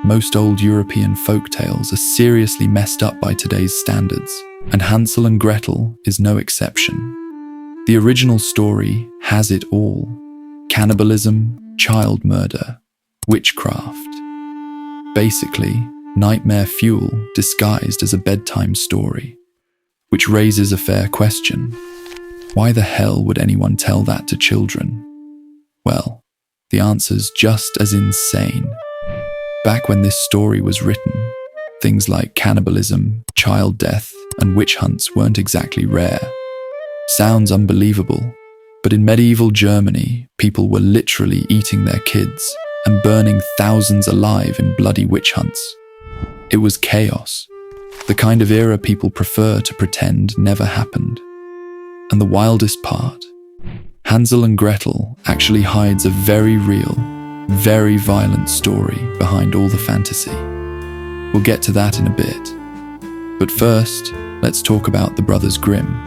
most old European folk tales are seriously messed up by today's standards, and Hansel and Gretel is no exception. The original story has it all: cannibalism, child murder, witchcraft. Basically, nightmare fuel disguised as a bedtime story, which raises a fair question. Why the hell would anyone tell that to children? Well, the answer's just as insane. Back when this story was written, things like cannibalism, child death, and witch hunts weren't exactly rare. Sounds unbelievable, but in medieval Germany, people were literally eating their kids and burning thousands alive in bloody witch hunts. It was chaos, the kind of era people prefer to pretend never happened. And the wildest part, Hansel and Gretel actually hides a very real, very violent story behind all the fantasy. We'll get to that in a bit. But first, let's talk about the Brothers Grimm.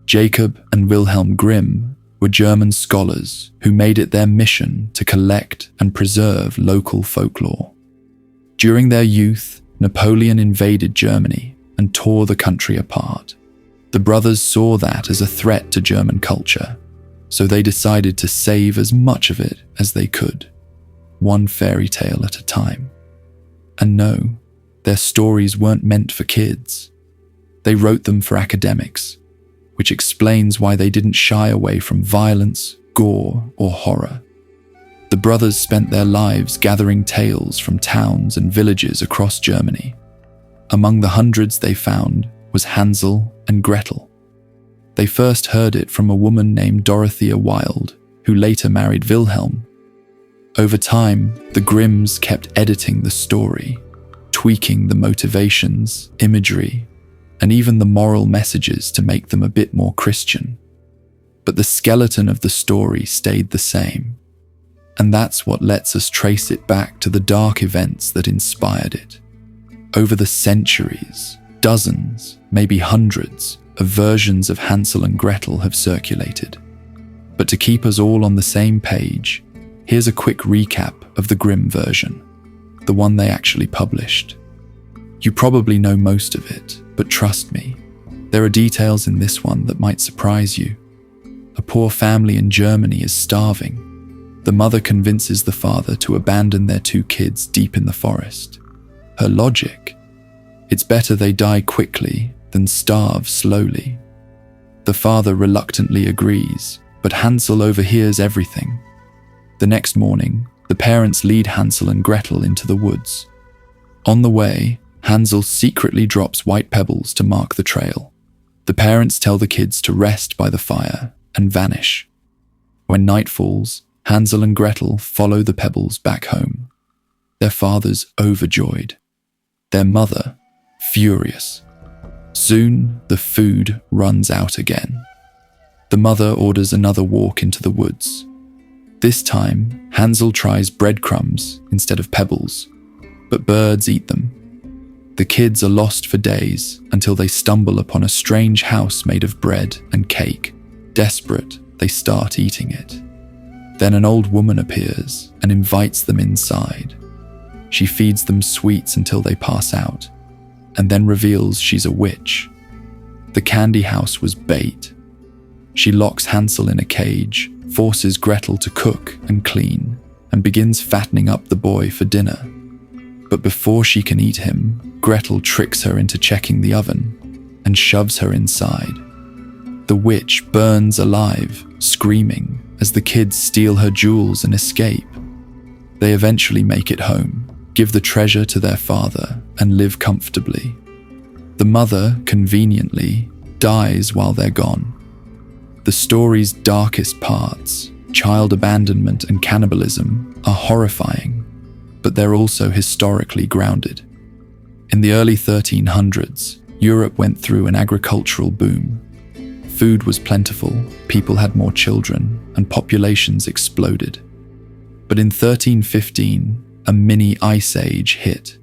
Jacob and Wilhelm Grimm were German scholars who made it their mission to collect and preserve local folklore. During their youth, Napoleon invaded Germany and tore the country apart. The brothers saw that as a threat to German culture, so they decided to save as much of it as they could, one fairy tale at a time. And no, their stories weren't meant for kids. They wrote them for academics, which explains why they didn't shy away from violence, gore, or horror. The brothers spent their lives gathering tales from towns and villages across Germany. Among the hundreds they found was Hansel and Gretel. They first heard it from a woman named Dorothea Wilde, who later married Wilhelm. Over time, the Grimms kept editing the story, tweaking the motivations, imagery, and even the moral messages to make them a bit more Christian. But the skeleton of the story stayed the same, and that's what lets us trace it back to the dark events that inspired it. Over the centuries, dozens, maybe hundreds, of versions of Hansel and Gretel have circulated. But to keep us all on the same page, here's a quick recap of the Grimm version, the one they actually published. You probably know most of it, but trust me, there are details in this one that might surprise you. A poor family in Germany is starving. The mother convinces the father to abandon their two kids deep in the forest. Her logic? It's better they die quickly than starve slowly. The father reluctantly agrees, but Hansel overhears everything. The next morning, the parents lead Hansel and Gretel into the woods. On the way, Hansel secretly drops white pebbles to mark the trail. The parents tell the kids to rest by the fire and vanish. When night falls, Hansel and Gretel follow the pebbles back home. Their father's overjoyed. Their mother, furious. Soon, the food runs out again. The mother orders another walk into the woods. This time, Hansel tries breadcrumbs instead of pebbles, but birds eat them. The kids are lost for days until they stumble upon a strange house made of bread and cake. Desperate, they start eating it. Then an old woman appears and invites them inside. She feeds them sweets until they pass out, and then reveals she's a witch. The candy house was bait. She locks Hansel in a cage, forces Gretel to cook and clean, and begins fattening up the boy for dinner. But before she can eat him, Gretel tricks her into checking the oven and shoves her inside. The witch burns alive, screaming, as the kids steal her jewels and escape. They eventually make it home, give the treasure to their father, and live comfortably. The mother, conveniently, dies while they're gone. The story's darkest parts, child abandonment and cannibalism, are horrifying, but they're also historically grounded. In the early 1300s, Europe went through an agricultural boom. Food was plentiful, people had more children, and populations exploded. But in 1315, a mini ice age hit.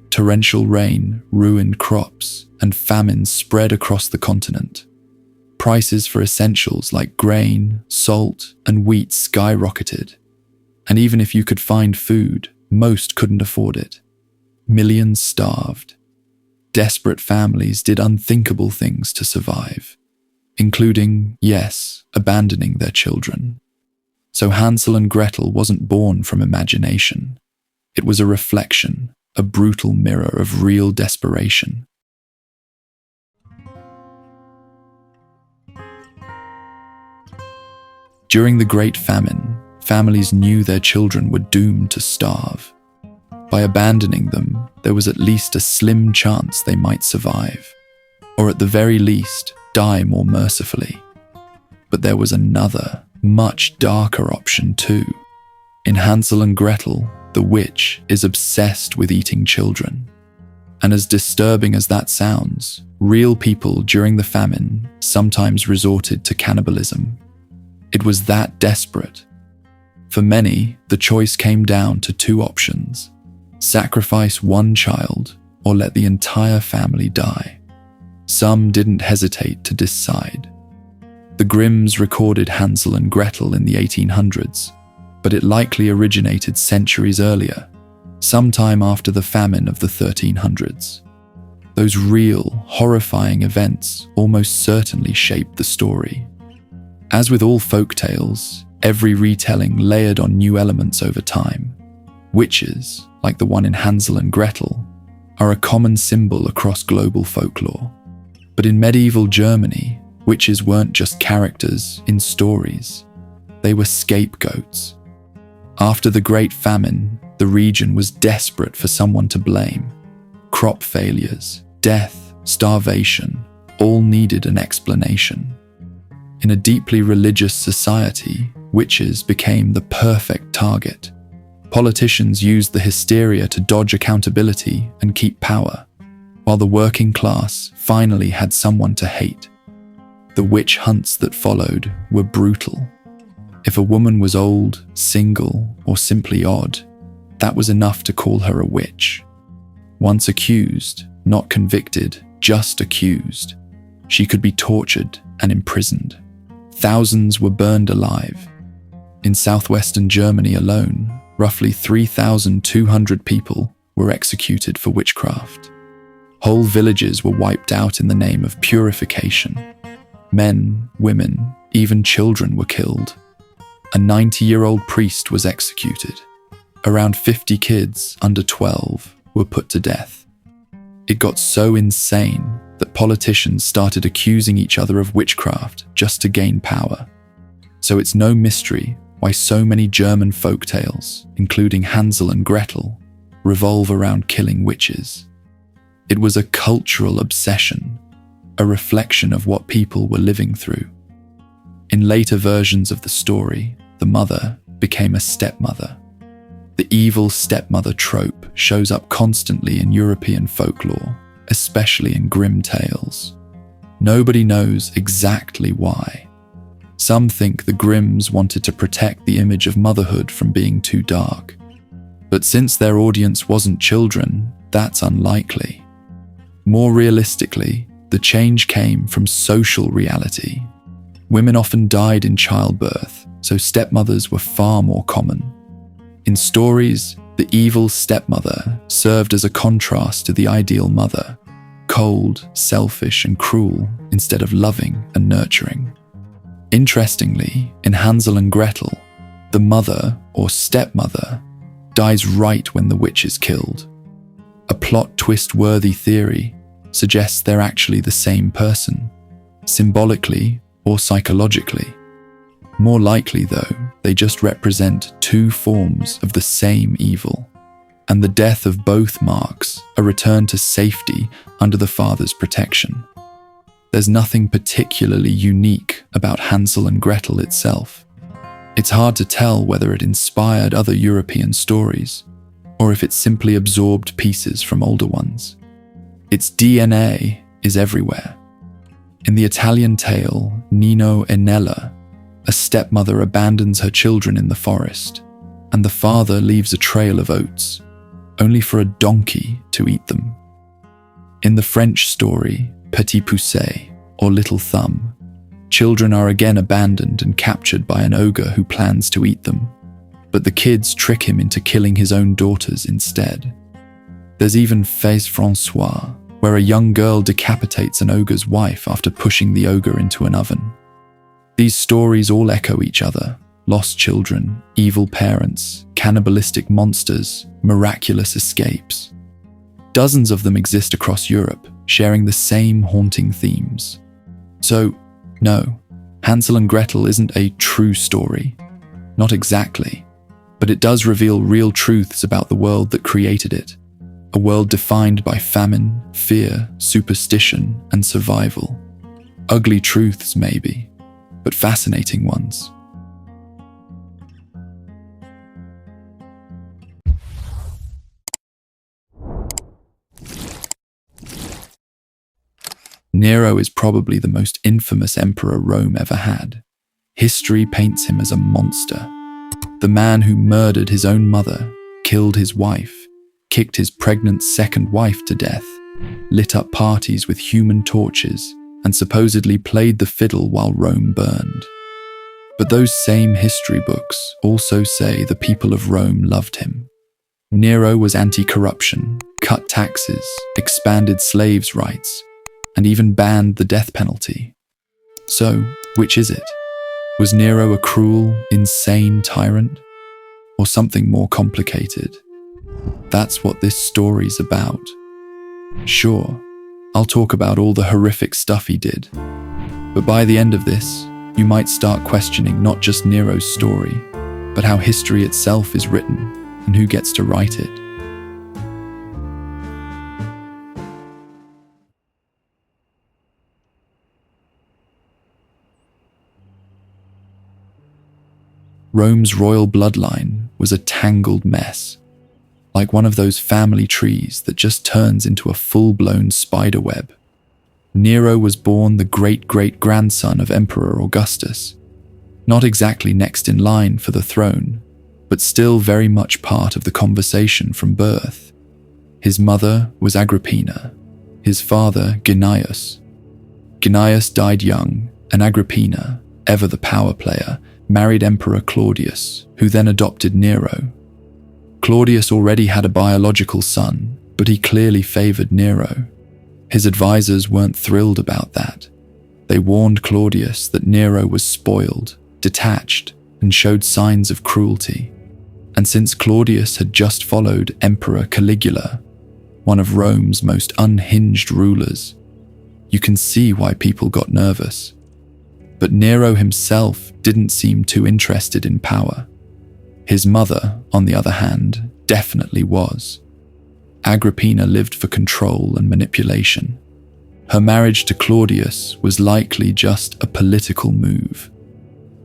Torrential rain ruined crops, and famine spread across the continent. Prices for essentials like grain, salt, and wheat skyrocketed. And even if you could find food, most couldn't afford it. Millions starved. Desperate families did unthinkable things to survive, including, yes, abandoning their children. So Hansel and Gretel wasn't born from imagination. It was a reflection, a brutal mirror of real desperation. During the Great Famine, families knew their children were doomed to starve. By abandoning them, there was at least a slim chance they might survive, or at the very least, die more mercifully. But there was another, much darker option too. In Hansel and Gretel, the witch is obsessed with eating children. And as disturbing as that sounds, real people during the famine sometimes resorted to cannibalism. It was that desperate. For many, the choice came down to two options: sacrifice one child or let the entire family die. Some didn't hesitate to decide. The Grimms recorded Hansel and Gretel in the 1800s, but it likely originated centuries earlier, sometime after the famine of the 1300s. Those real, horrifying events almost certainly shaped the story. As with all folk tales, every retelling layered on new elements over time. Witches, like the one in Hansel and Gretel, are a common symbol across global folklore. But in medieval Germany, witches weren't just characters in stories. They were scapegoats. After the Great Famine, the region was desperate for someone to blame. Crop failures, death, starvation, all needed an explanation. In a deeply religious society, witches became the perfect target. Politicians used the hysteria to dodge accountability and keep power, while the working class finally had someone to hate. The witch hunts that followed were brutal. If a woman was old, single, or simply odd, that was enough to call her a witch. Once accused, not convicted, just accused, she could be tortured and imprisoned. Thousands were burned alive. In southwestern Germany alone, roughly 3,200 people were executed for witchcraft. Whole villages were wiped out in the name of purification. Men, women, even children were killed. A 90-year-old priest was executed. Around 50 kids under 12 were put to death. It got so insane that politicians started accusing each other of witchcraft just to gain power. So it's no mystery why so many German folktales, including Hansel and Gretel, revolve around killing witches. It was a cultural obsession, a reflection of what people were living through. In later versions of the story, the mother became a stepmother. The evil stepmother trope shows up constantly in European folklore, especially in Grimm tales. Nobody knows exactly why. Some think the Grimms wanted to protect the image of motherhood from being too dark. But since their audience wasn't children, that's unlikely. More realistically, the change came from social reality. Women often died in childbirth, so stepmothers were far more common. In stories, the evil stepmother served as a contrast to the ideal mother, cold, selfish, and cruel instead of loving and nurturing. Interestingly, in Hansel and Gretel, the mother, or stepmother, dies right when the witch is killed. A plot twist-worthy theory suggests they're actually the same person, symbolically or psychologically. More likely, though, they just represent two forms of the same evil, and the death of both marks a return to safety under the father's protection. There's nothing particularly unique about Hansel and Gretel itself. It's hard to tell whether it inspired other European stories, or if it simply absorbed pieces from older ones. Its DNA is everywhere. In the Italian tale Nino e Nella, a stepmother abandons her children in the forest, and the father leaves a trail of oats, only for a donkey to eat them. In the French story Petit Poucet, or Little Thumb, Children are again abandoned and captured by an ogre who plans to eat them, but the kids trick him into killing his own daughters instead. There's even Fais Francois, where a young girl decapitates an ogre's wife after pushing the ogre into an oven. These stories all echo each other: lost children, evil parents, cannibalistic monsters, miraculous escapes. Dozens of them exist across Europe, sharing the same haunting themes. So, no, Hansel and Gretel isn't a true story. Not exactly, but it does reveal real truths about the world that created it. A world defined by famine, fear, superstition, and survival. Ugly truths, maybe, but fascinating ones. Nero is probably the most infamous emperor Rome ever had. History paints him as a monster. The man who murdered his own mother, killed his wife, kicked his pregnant second wife to death, lit up parties with human torches, and supposedly played the fiddle while Rome burned. But those same history books also say the people of Rome loved him. Nero was anti-corruption, cut taxes, expanded slaves' rights, and even banned the death penalty. So, which is it? Was Nero a cruel, insane tyrant? Or something more complicated? That's what this story's about. Sure, I'll talk about all the horrific stuff he did, but by the end of this, you might start questioning not just Nero's story, but how history itself is written and who gets to write it. Rome's royal bloodline was a tangled mess, like one of those family trees that just turns into a full-blown spider web. Nero was born the great-great-grandson of Emperor Augustus, not exactly next in line for the throne, but still very much part of the conversation from birth. His mother was Agrippina, his father Gnaeus. Gnaeus died young, and Agrippina, ever the power player, married Emperor Claudius, who then adopted Nero. Claudius already had a biological son, but he clearly favored Nero. His advisors weren't thrilled about that. They warned Claudius that Nero was spoiled, detached, and showed signs of cruelty. And since Claudius had just followed Emperor Caligula, one of Rome's most unhinged rulers, you can see why people got nervous. But Nero himself didn't seem too interested in power. His mother, on the other hand, definitely was. Agrippina lived for control and manipulation. Her marriage to Claudius was likely just a political move.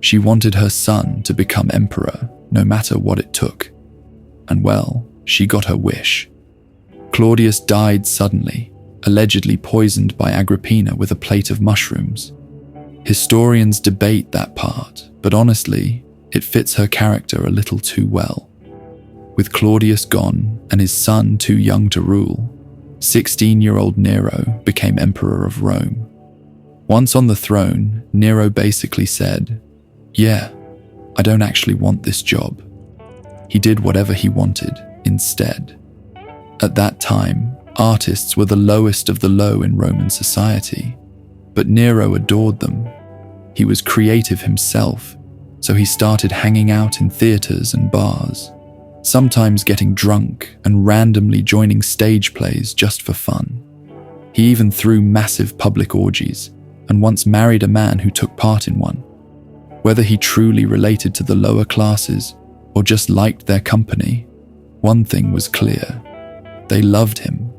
She wanted her son to become emperor, no matter what it took. And well, she got her wish. Claudius died suddenly, allegedly poisoned by Agrippina with a plate of mushrooms. Historians debate that part, but honestly, it fits her character a little too well. With Claudius gone and his son too young to rule, 16-year-old Nero became emperor of Rome. Once on the throne, Nero basically said, "Yeah, I don't actually want this job." He did whatever he wanted instead. At that time, artists were the lowest of the low in Roman society, but Nero adored them. He was creative himself, so he started hanging out in theaters and bars, sometimes getting drunk and randomly joining stage plays just for fun. He even threw massive public orgies and once married a man who took part in one. Whether he truly related to the lower classes or just liked their company, one thing was clear: they loved him.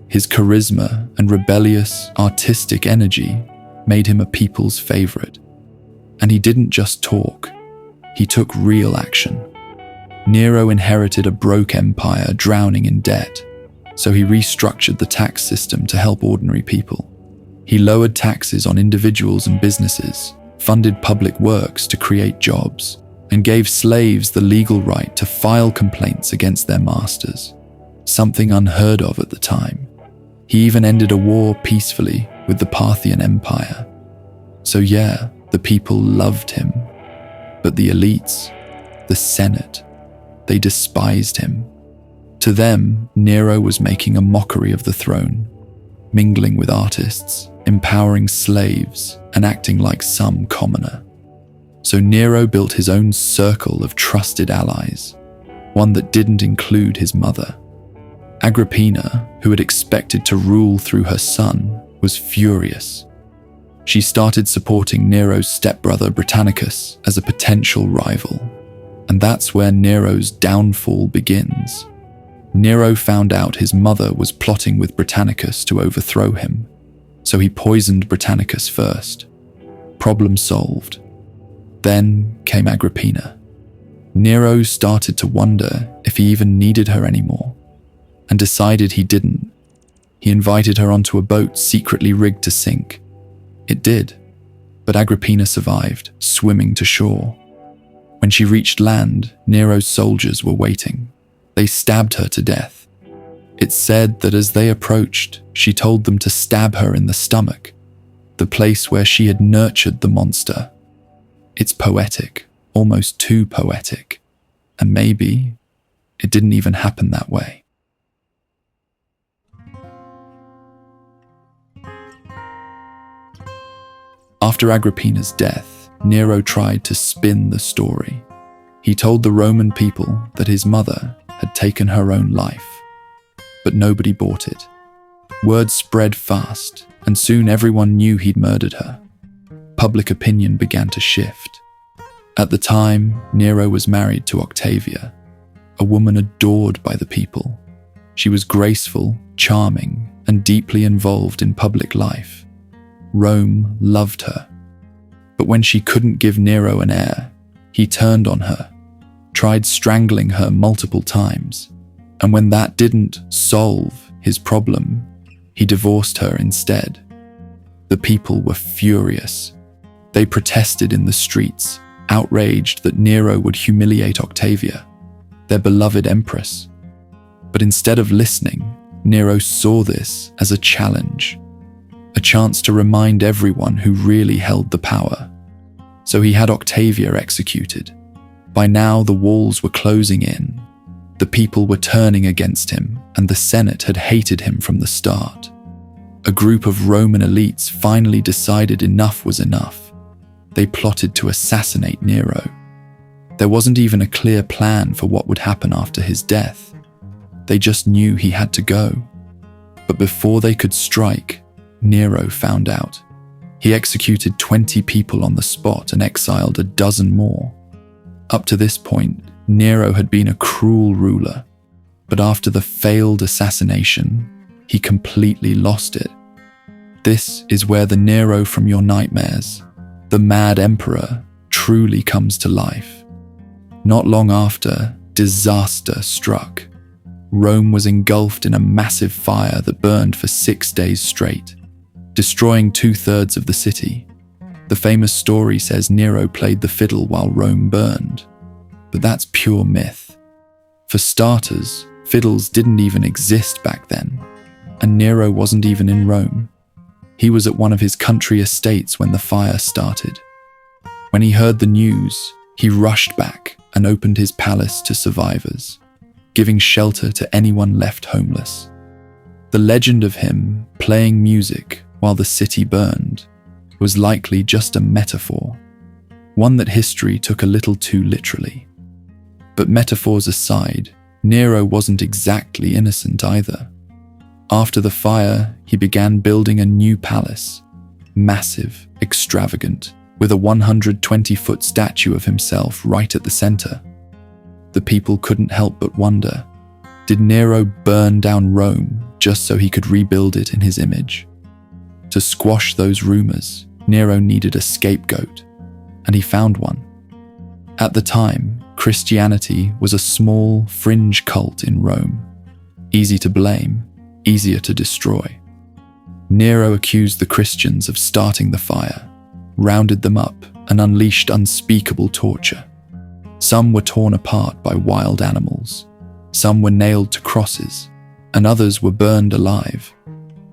His charisma and rebellious, artistic energy made him a people's favorite. And he didn't just talk, he took real action. Nero inherited a broke empire drowning in debt, so he restructured the tax system to help ordinary people. He lowered taxes on individuals and businesses, funded public works to create jobs, and gave slaves the legal right to file complaints against their masters, something unheard of at the time. He even ended a war peacefully with the Parthian Empire. So yeah, the people loved him, but the elites, the Senate, they despised him. To them, Nero was making a mockery of the throne, mingling with artists, empowering slaves, and acting like some commoner. So Nero built his own circle of trusted allies, one that didn't include his mother. Agrippina, who had expected to rule through her son, was furious. She started supporting Nero's stepbrother Britannicus as a potential rival, and that's where Nero's downfall begins. Nero found out his mother was plotting with Britannicus to overthrow him, so he poisoned Britannicus first. Problem solved. Then came Agrippina. Nero started to wonder if he even needed her anymore, and decided he didn't. He invited her onto a boat secretly rigged to sink. It did, but Agrippina survived, swimming to shore. When she reached land, Nero's soldiers were waiting. They stabbed her to death. It's said that as they approached, she told them to stab her in the stomach, the place where she had nurtured the monster. It's poetic, almost too poetic, and maybe it didn't even happen that way. After Agrippina's death, Nero tried to spin the story. He told the Roman people that his mother had taken her own life, but nobody bought it. Word spread fast, and soon everyone knew he'd murdered her. Public opinion began to shift. At the time, Nero was married to Octavia, a woman adored by the people. She was graceful, charming, and deeply involved in public life. Rome loved her. But when she couldn't give Nero an heir, he turned on her, tried strangling her multiple times, and when that didn't solve his problem, he divorced her instead. The people were furious. They protested in the streets, outraged that Nero would humiliate Octavia, their beloved empress. But instead of listening, Nero saw this as a challenge, a chance to remind everyone who really held the power. So he had Octavia executed. By now, the walls were closing in. The people were turning against him, and the Senate had hated him from the start. A group of Roman elites finally decided enough was enough. They plotted to assassinate Nero. There wasn't even a clear plan for what would happen after his death. They just knew he had to go. But before they could strike, Nero found out. He executed 20 people on the spot and exiled a dozen more. Up to this point, Nero had been a cruel ruler, but after the failed assassination, he completely lost it. This is where the Nero from your nightmares, the mad emperor, truly comes to life. Not long after, disaster struck. Rome was engulfed in a massive fire that burned for 6 days straight, destroying 2/3 of the city. The famous story says Nero played the fiddle while Rome burned, but that's pure myth. For starters, fiddles didn't even exist back then, and Nero wasn't even in Rome. He was at one of his country estates when the fire started. When he heard the news, he rushed back and opened his palace to survivors, giving shelter to anyone left homeless. The legend of him playing music while the city burned was likely just a metaphor, one that history took a little too literally. But metaphors aside, Nero wasn't exactly innocent either. After the fire, he began building a new palace, massive, extravagant, with a 120-foot statue of himself right at the center. The people couldn't help but wonder, did Nero burn down Rome just so he could rebuild it in his image? To squash those rumors, Nero needed a scapegoat, and he found one. At the time, Christianity was a small, fringe cult in Rome, easy to blame, easier to destroy. Nero accused the Christians of starting the fire, rounded them up, and unleashed unspeakable torture. Some were torn apart by wild animals, some were nailed to crosses, and others were burned alive.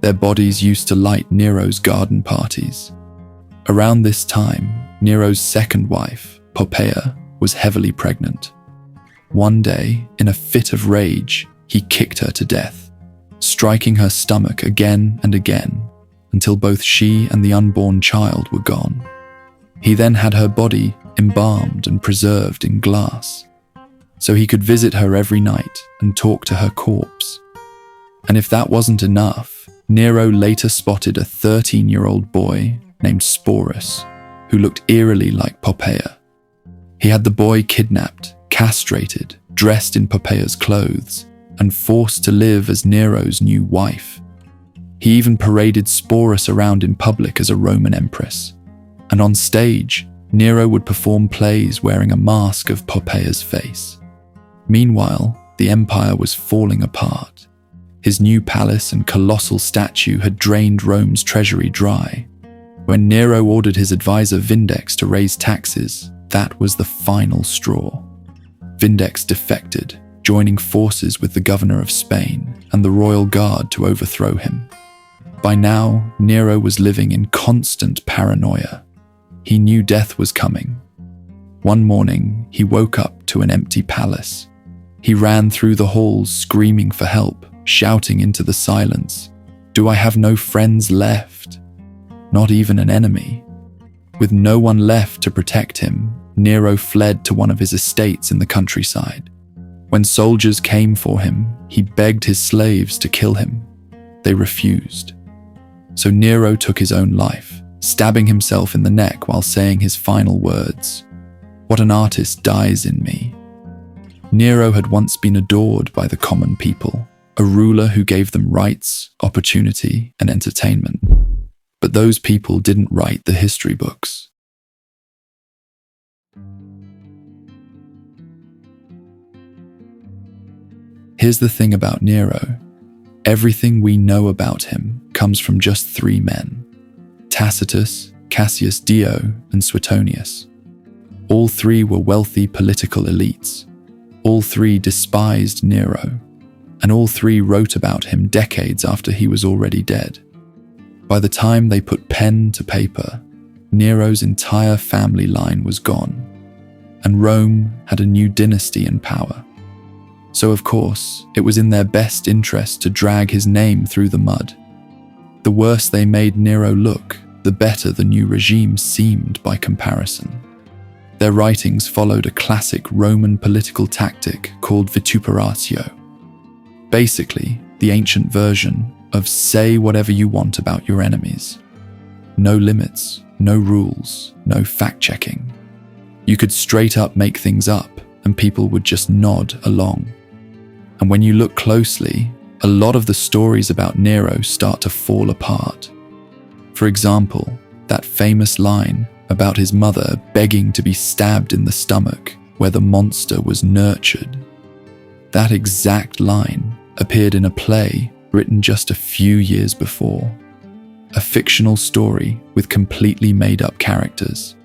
Their bodies used to light Nero's garden parties. Around this time, Nero's second wife, Poppaea, was heavily pregnant. One day, in a fit of rage, he kicked her to death, striking her stomach again and again until both she and the unborn child were gone. He then had her body embalmed and preserved in glass, so he could visit her every night and talk to her corpse. And if that wasn't enough, Nero later spotted a 13-year-old boy named Sporus, who looked eerily like Poppaea. He had the boy kidnapped, castrated, dressed in Poppaea's clothes, and forced to live as Nero's new wife. He even paraded Sporus around in public as a Roman empress, and on stage, Nero would perform plays wearing a mask of Poppaea's face. Meanwhile, the empire was falling apart. His new palace and colossal statue had drained Rome's treasury dry. When Nero ordered his advisor Vindex to raise taxes, that was the final straw. Vindex defected, joining forces with the governor of Spain and the royal guard to overthrow him. By now, Nero was living in constant paranoia. He knew death was coming. One morning, he woke up to an empty palace. He ran through the halls screaming for help, shouting into the silence, "Do I have no friends left? Not even an enemy?" With no one left to protect him, Nero fled to one of his estates in the countryside. When soldiers came for him, he begged his slaves to kill him. They refused. So Nero took his own life, stabbing himself in the neck while saying his final words, "What an artist dies in me." Nero had once been adored by the common people, a ruler who gave them rights, opportunity, and entertainment. But those people didn't write the history books. Here's the thing about Nero. Everything we know about him comes from just three men: Tacitus, Cassius Dio, and Suetonius. All three were wealthy political elites. All three despised Nero, and all three wrote about him decades after he was already dead. By the time they put pen to paper, Nero's entire family line was gone, and Rome had a new dynasty in power. So of course, it was in their best interest to drag his name through the mud. The worse they made Nero look, the better the new regime seemed by comparison. Their writings followed a classic Roman political tactic called vituperatio. Basically, the ancient version of say whatever you want about your enemies. No limits, no rules, no fact-checking. You could straight up make things up and people would just nod along. And when you look closely, a lot of the stories about Nero start to fall apart. For example, that famous line about his mother begging to be stabbed in the stomach where the monster was nurtured. That exact line appeared in a play written just a few years before. A fictional story with completely made-up characters.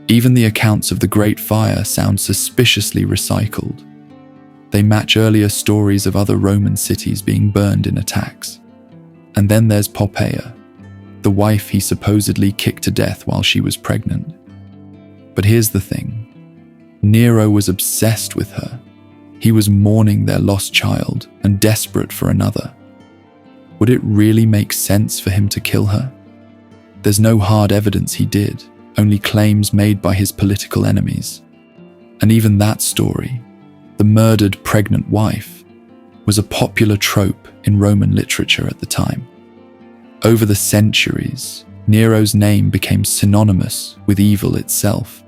Even the accounts of the Great Fire sound suspiciously recycled. They match earlier stories of other Roman cities being burned in attacks. And then there's Poppaea, the wife he supposedly kicked to death while she was pregnant. But here's the thing. Nero was obsessed with her. He was mourning their lost child and desperate for another. Would it really make sense for him to kill her? There's no hard evidence he did, only claims made by his political enemies. And even that story, the murdered pregnant wife, was a popular trope in Roman literature at the time. Over the centuries, Nero's name became synonymous with evil itself.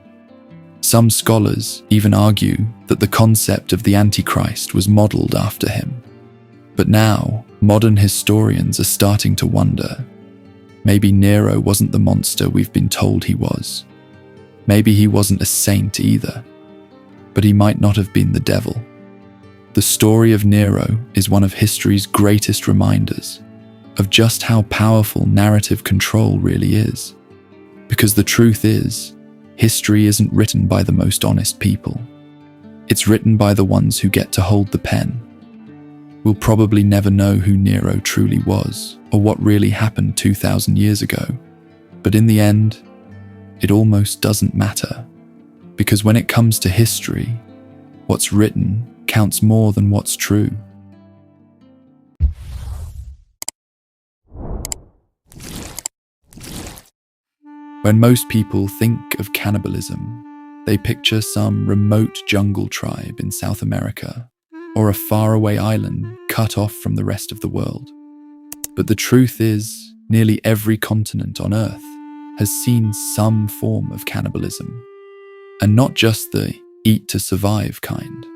Some scholars even argue that the concept of the Antichrist was modeled after him. But now, modern historians are starting to wonder, maybe Nero wasn't the monster we've been told he was. Maybe he wasn't a saint either, but he might not have been the devil. The story of Nero is one of history's greatest reminders of just how powerful narrative control really is. Because the truth is, history isn't written by the most honest people. It's written by the ones who get to hold the pen. We'll probably never know who Nero truly was, or what really happened 2,000 years ago. But in the end, it almost doesn't matter, because when it comes to history, what's written counts more than what's true. When most people think of cannibalism, they picture some remote jungle tribe in South America or a faraway island cut off from the rest of the world. But the truth is, nearly every continent on Earth has seen some form of cannibalism, and not just the eat to survive kind.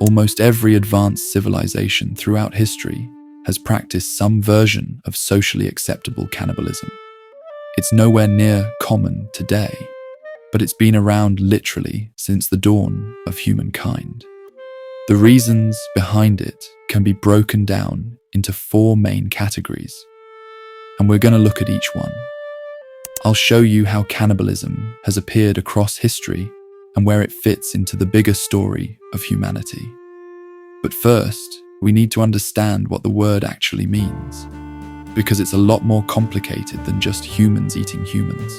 Almost every advanced civilization throughout history has practiced some version of socially acceptable cannibalism. It's nowhere near common today, but it's been around literally since the dawn of humankind. The reasons behind it can be broken down into 4 main categories, and we're going to look at each one. I'll show you how cannibalism has appeared across history and where it fits into the bigger story of humanity. But first, we need to understand what the word actually means, because it's a lot more complicated than just humans eating humans.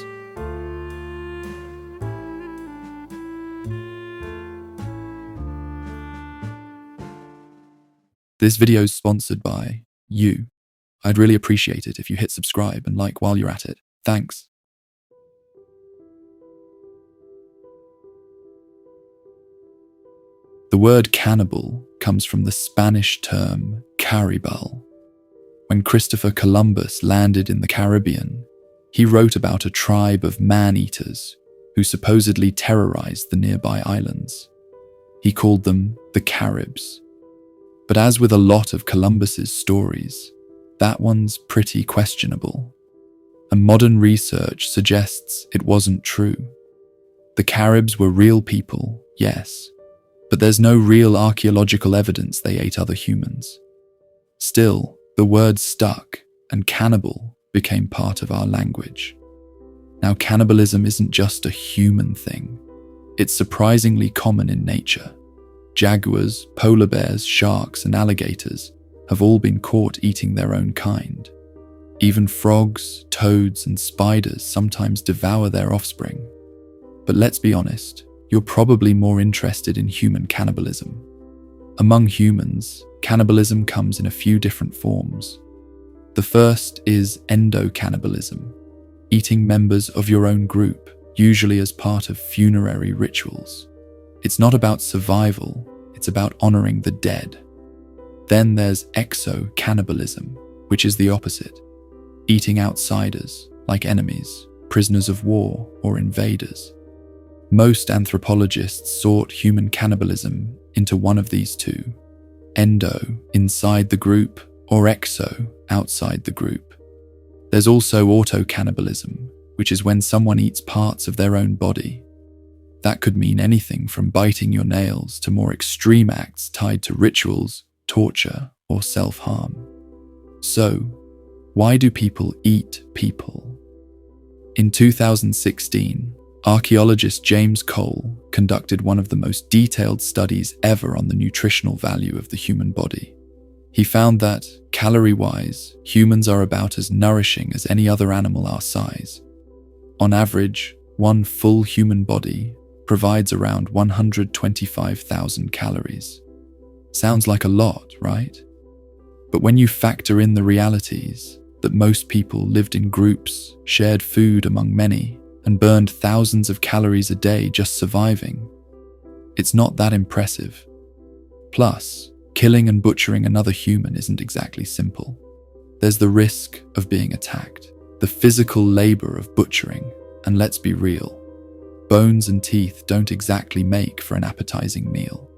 This video is sponsored by you. I'd really appreciate it if you hit subscribe and like while you're at it. Thanks. The word cannibal comes from the Spanish term Cannibal. When Christopher Columbus landed in the Caribbean, he wrote about a tribe of man-eaters who supposedly terrorized the nearby islands. He called them the Caribs. But as with a lot of Columbus's stories, that one's pretty questionable. And modern research suggests it wasn't true. The Caribs were real people, yes, but there's no real archaeological evidence they ate other humans. Still, the word stuck, and cannibal became part of our language. Now, cannibalism isn't just a human thing. It's surprisingly common in nature. Jaguars, polar bears, sharks, and alligators have all been caught eating their own kind. Even frogs, toads, and spiders sometimes devour their offspring. But let's be honest, you're probably more interested in human cannibalism. Among humans, cannibalism comes in a few different forms. The first is endocannibalism, eating members of your own group, usually as part of funerary rituals. It's not about survival, it's about honoring the dead. Then there's exocannibalism, which is the opposite, eating outsiders, like enemies, prisoners of war, or invaders. Most anthropologists sort human cannibalism into one of these two: endo, inside the group, or exo, outside the group. There's also autocannibalism, which is when someone eats parts of their own body. That could mean anything from biting your nails to more extreme acts tied to rituals, torture, or self-harm. So, why do people eat people? In 2016, archaeologist James Cole conducted one of the most detailed studies ever on the nutritional value of the human body. He found that, calorie-wise, humans are about as nourishing as any other animal our size. On average, one full human body provides around 125,000 calories. Sounds like a lot, right? But when you factor in the realities that most people lived in groups, shared food among many, and burned thousands of calories a day just surviving, it's not that impressive. Plus, killing and butchering another human isn't exactly simple. There's the risk of being attacked, the physical labor of butchering, and let's be real, bones and teeth don't exactly make for an appetizing meal.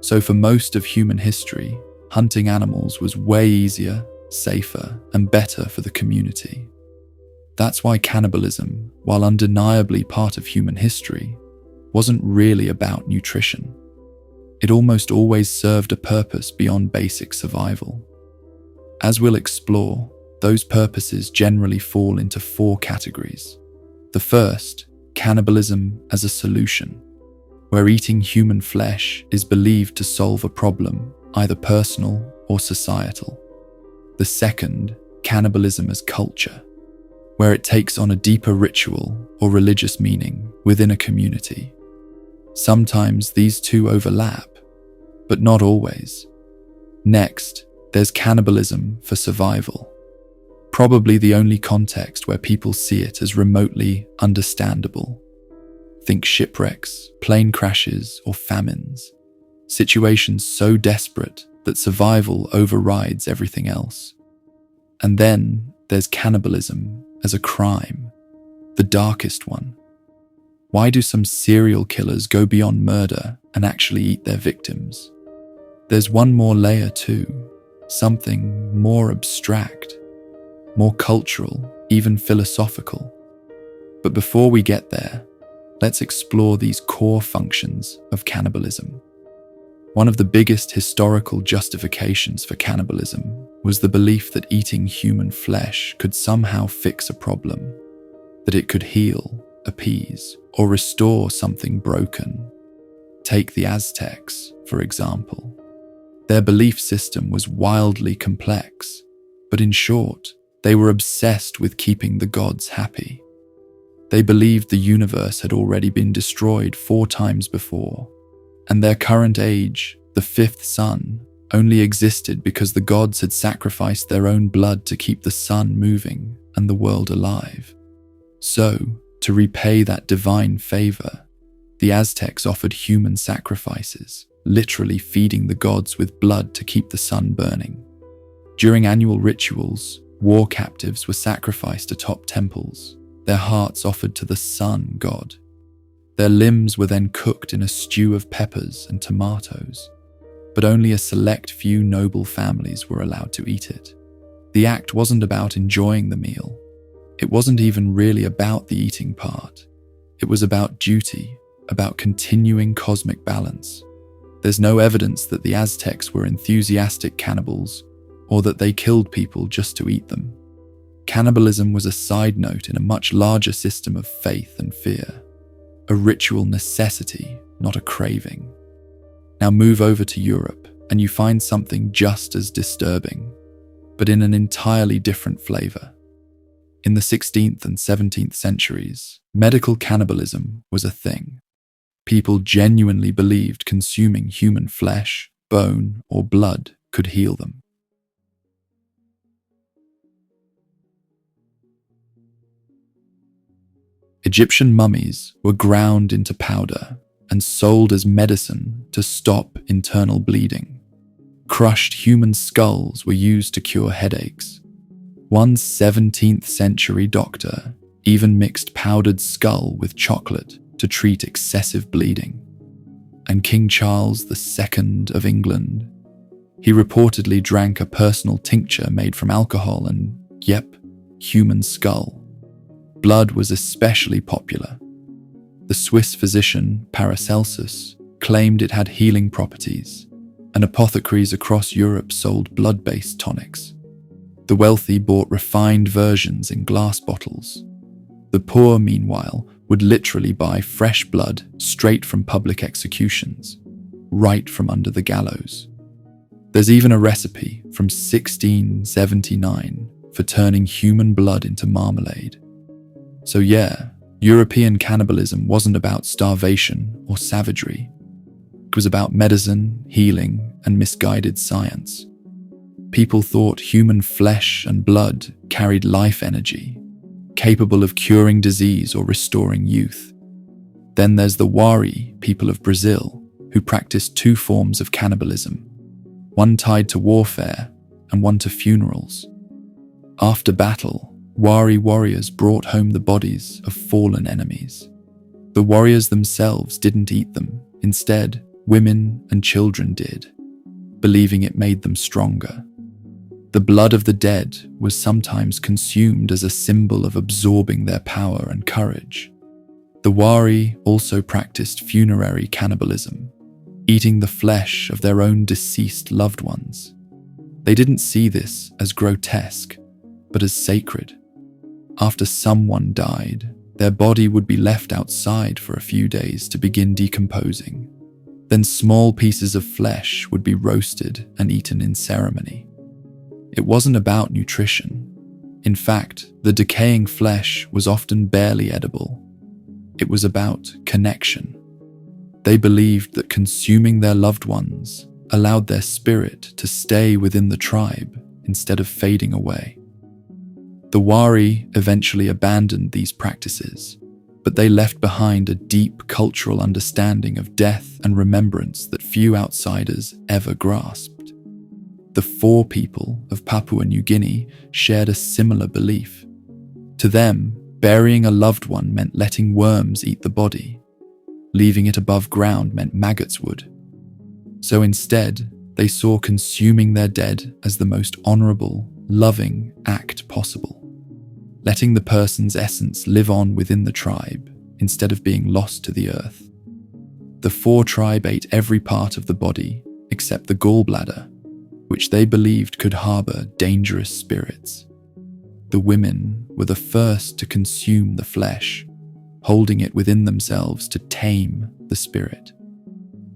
So for most of human history, hunting animals was way easier, safer, and better for the community. That's why cannibalism, while undeniably part of human history, wasn't really about nutrition. It almost always served a purpose beyond basic survival. As we'll explore, those purposes generally fall into 4 categories. The first, cannibalism as a solution, where eating human flesh is believed to solve a problem, either personal or societal. The second, cannibalism as culture, where it takes on a deeper ritual or religious meaning within a community. Sometimes these two overlap, but not always. Next, there's cannibalism for survival. Probably the only context where people see it as remotely understandable. Think shipwrecks, plane crashes, or famines. Situations so desperate that survival overrides everything else. And then there's cannibalism as a crime, the darkest one. Why do some serial killers go beyond murder and actually eat their victims? There's one more layer too, something more abstract, more cultural, even philosophical. But before we get there, let's explore these core functions of cannibalism. One of the biggest historical justifications for cannibalism was the belief that eating human flesh could somehow fix a problem, that it could heal, appease, or restore something broken. Take the Aztecs, for example. Their belief system was wildly complex, but in short, they were obsessed with keeping the gods happy. They believed the universe had already been destroyed 4 times before, and their current age, the 5th sun, only existed because the gods had sacrificed their own blood to keep the sun moving and the world alive. So, to repay that divine favor, the Aztecs offered human sacrifices, literally feeding the gods with blood to keep the sun burning. During annual rituals, war captives were sacrificed atop temples, their hearts offered to the sun god. Their limbs were then cooked in a stew of peppers and tomatoes, but only a select few noble families were allowed to eat it. The act wasn't about enjoying the meal. It wasn't even really about the eating part. It was about duty, about continuing cosmic balance. There's no evidence that the Aztecs were enthusiastic cannibals or that they killed people just to eat them. Cannibalism was a side note in a much larger system of faith and fear, a ritual necessity, not a craving. Now move over to Europe and you find something just as disturbing, but in an entirely different flavor. In the 16th and 17th centuries, medical cannibalism was a thing. People genuinely believed consuming human flesh, bone, or blood could heal them. Egyptian mummies were ground into powder and sold as medicine to stop internal bleeding. Crushed human skulls were used to cure headaches. One 17th century doctor even mixed powdered skull with chocolate to treat excessive bleeding. And King Charles II of England, he reportedly drank a personal tincture made from alcohol and, human skull. Blood was especially popular. The Swiss physician Paracelsus claimed it had healing properties, and apothecaries across Europe sold blood-based tonics. The wealthy bought refined versions in glass bottles. The poor, meanwhile, would literally buy fresh blood straight from public executions, right from under the gallows. There's even a recipe from 1679 for turning human blood into marmalade. So European cannibalism wasn't about starvation or savagery. It was about medicine, healing, and misguided science. People thought human flesh and blood carried life energy, capable of curing disease or restoring youth. Then there's the Wari people of Brazil, who practiced 2 forms of cannibalism, one tied to warfare and one to funerals. After battle, Wari warriors brought home the bodies of fallen enemies. The warriors themselves didn't eat them. Instead, women and children did, believing it made them stronger. The blood of the dead was sometimes consumed as a symbol of absorbing their power and courage. The Wari also practiced funerary cannibalism, eating the flesh of their own deceased loved ones. They didn't see this as grotesque, but as sacred. After someone died, their body would be left outside for a few days to begin decomposing. Then small pieces of flesh would be roasted and eaten in ceremony. It wasn't about nutrition. In fact, the decaying flesh was often barely edible. It was about connection. They believed that consuming their loved ones allowed their spirit to stay within the tribe instead of fading away. The Wari eventually abandoned these practices, but they left behind a deep cultural understanding of death and remembrance that few outsiders ever grasped. The Fore people of Papua New Guinea shared a similar belief. To them, burying a loved one meant letting worms eat the body. Leaving it above ground meant maggots would. So instead, they saw consuming their dead as the most honorable, loving act possible, letting the person's essence live on within the tribe instead of being lost to the earth. The Fore tribe ate every part of the body except the gallbladder, which they believed could harbor dangerous spirits. The women were the first to consume the flesh, holding it within themselves to tame the spirit.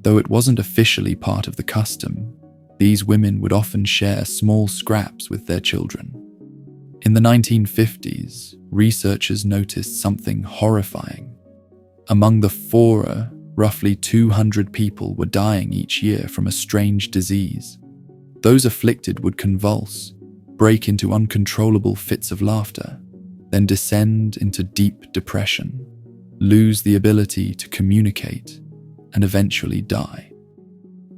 Though it wasn't officially part of the custom, these women would often share small scraps with their children. In the 1950s, researchers noticed something horrifying. Among the Fore, roughly 200 people were dying each year from a strange disease. Those afflicted would convulse, break into uncontrollable fits of laughter, then descend into deep depression, lose the ability to communicate, and eventually die.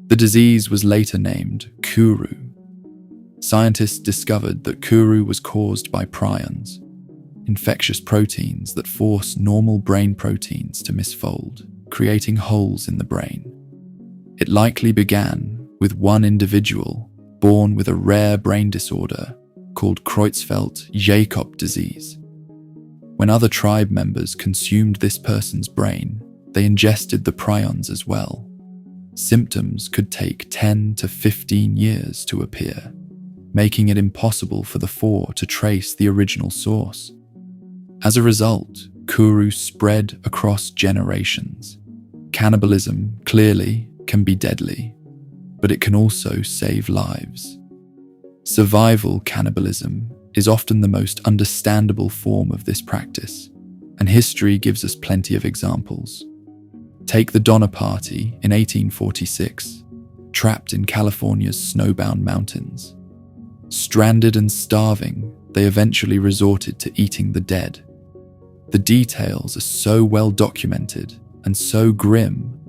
The disease was later named Kuru. Scientists discovered that Kuru was caused by prions, infectious proteins that force normal brain proteins to misfold, creating holes in the brain. It likely began with one individual born with a rare brain disorder called Creutzfeldt-Jakob disease. When other tribe members consumed this person's brain, they ingested the prions as well. Symptoms could take 10 to 15 years to appear, making it impossible for the Fore to trace the original source. As a result, Kuru spread across generations. Cannibalism, clearly, can be deadly, but it can also save lives. Survival cannibalism is often the most understandable form of this practice, and history gives us plenty of examples. Take the Donner Party in 1846, trapped in California's snowbound mountains. Stranded and starving, they eventually resorted to eating the dead. The details are so well documented and so grim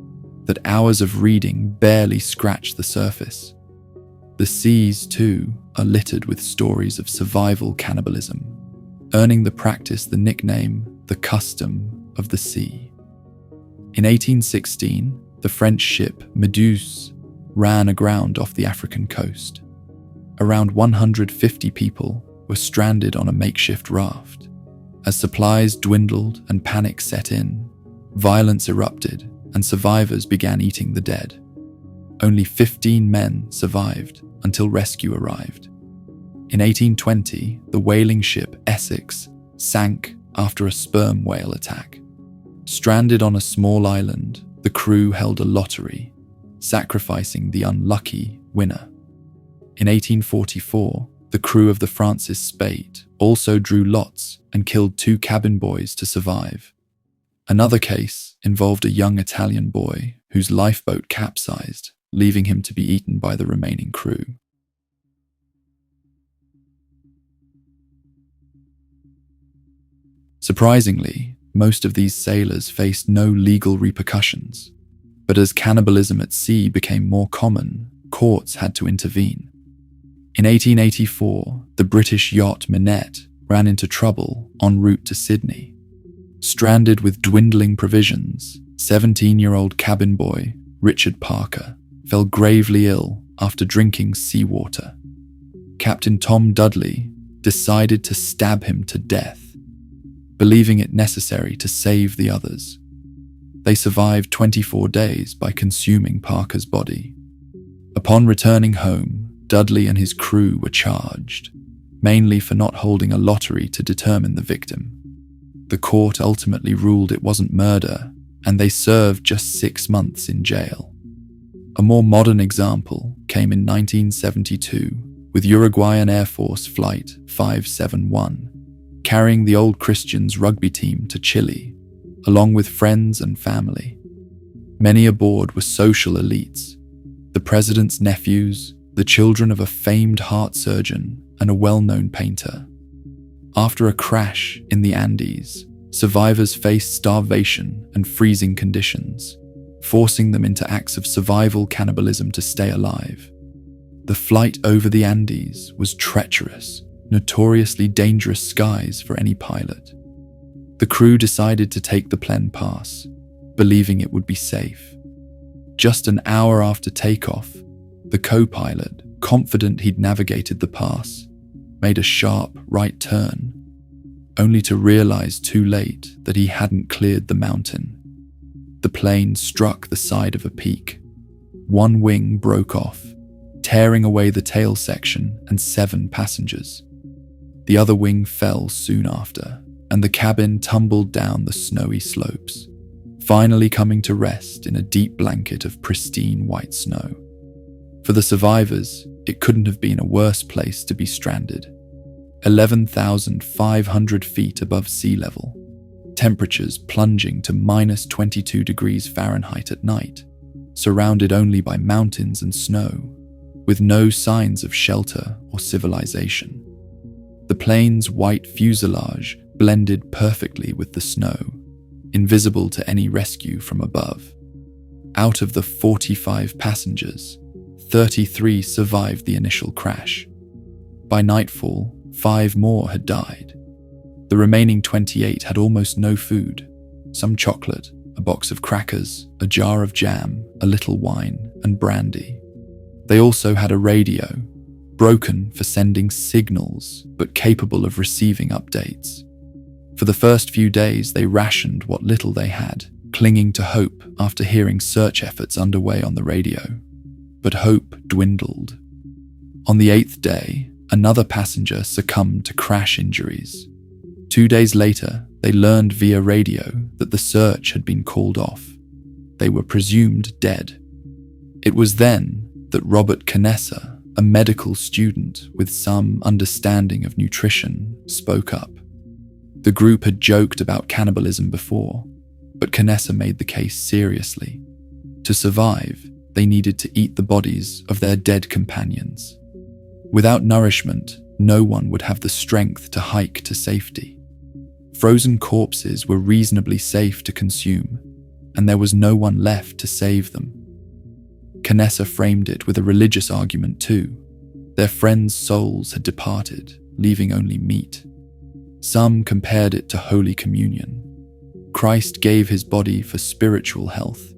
that hours of reading barely scratch the surface. The seas, too, are littered with stories of survival cannibalism, earning the practice the nickname the custom of the sea. In 1816, the French ship Méduse ran aground off the African coast. Around 150 people were stranded on a makeshift raft. As supplies dwindled and panic set in, violence erupted and survivors began eating the dead. Only 15 men survived until rescue arrived. In 1820, the whaling ship Essex sank after a sperm whale attack. Stranded on a small island, the crew held a lottery, sacrificing the unlucky winner. In 1844, the crew of the Francis Spaight also drew lots and killed 2 cabin boys to survive. Another case involved a young Italian boy whose lifeboat capsized, leaving him to be eaten by the remaining crew. Surprisingly, most of these sailors faced no legal repercussions, but as cannibalism at sea became more common, courts had to intervene. In 1884, the British yacht Minette ran into trouble en route to Sydney. Stranded with dwindling provisions, 17-year-old cabin boy Richard Parker fell gravely ill after drinking seawater. Captain Tom Dudley decided to stab him to death, believing it necessary to save the others. They survived 24 days by consuming Parker's body. Upon returning home, Dudley and his crew were charged, mainly for not holding a lottery to determine the victim. The court ultimately ruled it wasn't murder, and they served just 6 months in jail. A more modern example came in 1972 with Uruguayan Air Force Flight 571 carrying the old Christians rugby team to Chile, along with friends and family. Many aboard were social elites, the president's nephews, the children of a famed heart surgeon and a well-known painter. After a crash in the Andes, survivors faced starvation and freezing conditions, forcing them into acts of survival cannibalism to stay alive. The flight over the Andes was treacherous, notoriously dangerous skies for any pilot. The crew decided to take the Plen Pass, believing it would be safe. Just an hour after takeoff, the co-pilot, confident he'd navigated the pass, made a sharp right turn, only to realize too late that he hadn't cleared the mountain. The plane struck the side of a peak. One wing broke off, tearing away the tail section and 7 passengers. The other wing fell soon after, and the cabin tumbled down the snowy slopes, finally coming to rest in a deep blanket of pristine white snow. For the survivors, it couldn't have been a worse place to be stranded. 11,500 feet above sea level, temperatures plunging to minus 22 degrees Fahrenheit at night, surrounded only by mountains and snow, with no signs of shelter or civilization. The plane's white fuselage blended perfectly with the snow, invisible to any rescue from above. Out of the 45 passengers, 33 survived the initial crash. By nightfall, 5 more had died. The remaining 28 had almost no food, some chocolate, a box of crackers, a jar of jam, a little wine, and brandy. They also had a radio, broken for sending signals, but capable of receiving updates. For the first few days, they rationed what little they had, clinging to hope after hearing search efforts underway on the radio. But hope dwindled. On the 8th day, another passenger succumbed to crash injuries. 2 days later, they learned via radio that the search had been called off. They were presumed dead. It was then that Robert Canessa, a medical student with some understanding of nutrition, spoke up. The group had joked about cannibalism before, but Canessa made the case seriously. To survive, they needed to eat the bodies of their dead companions. Without nourishment, no one would have the strength to hike to safety. Frozen corpses were reasonably safe to consume, and there was no one left to save them. Canessa framed it with a religious argument too. Their friends' souls had departed, leaving only meat. Some compared it to Holy Communion. Christ gave his body for spiritual health.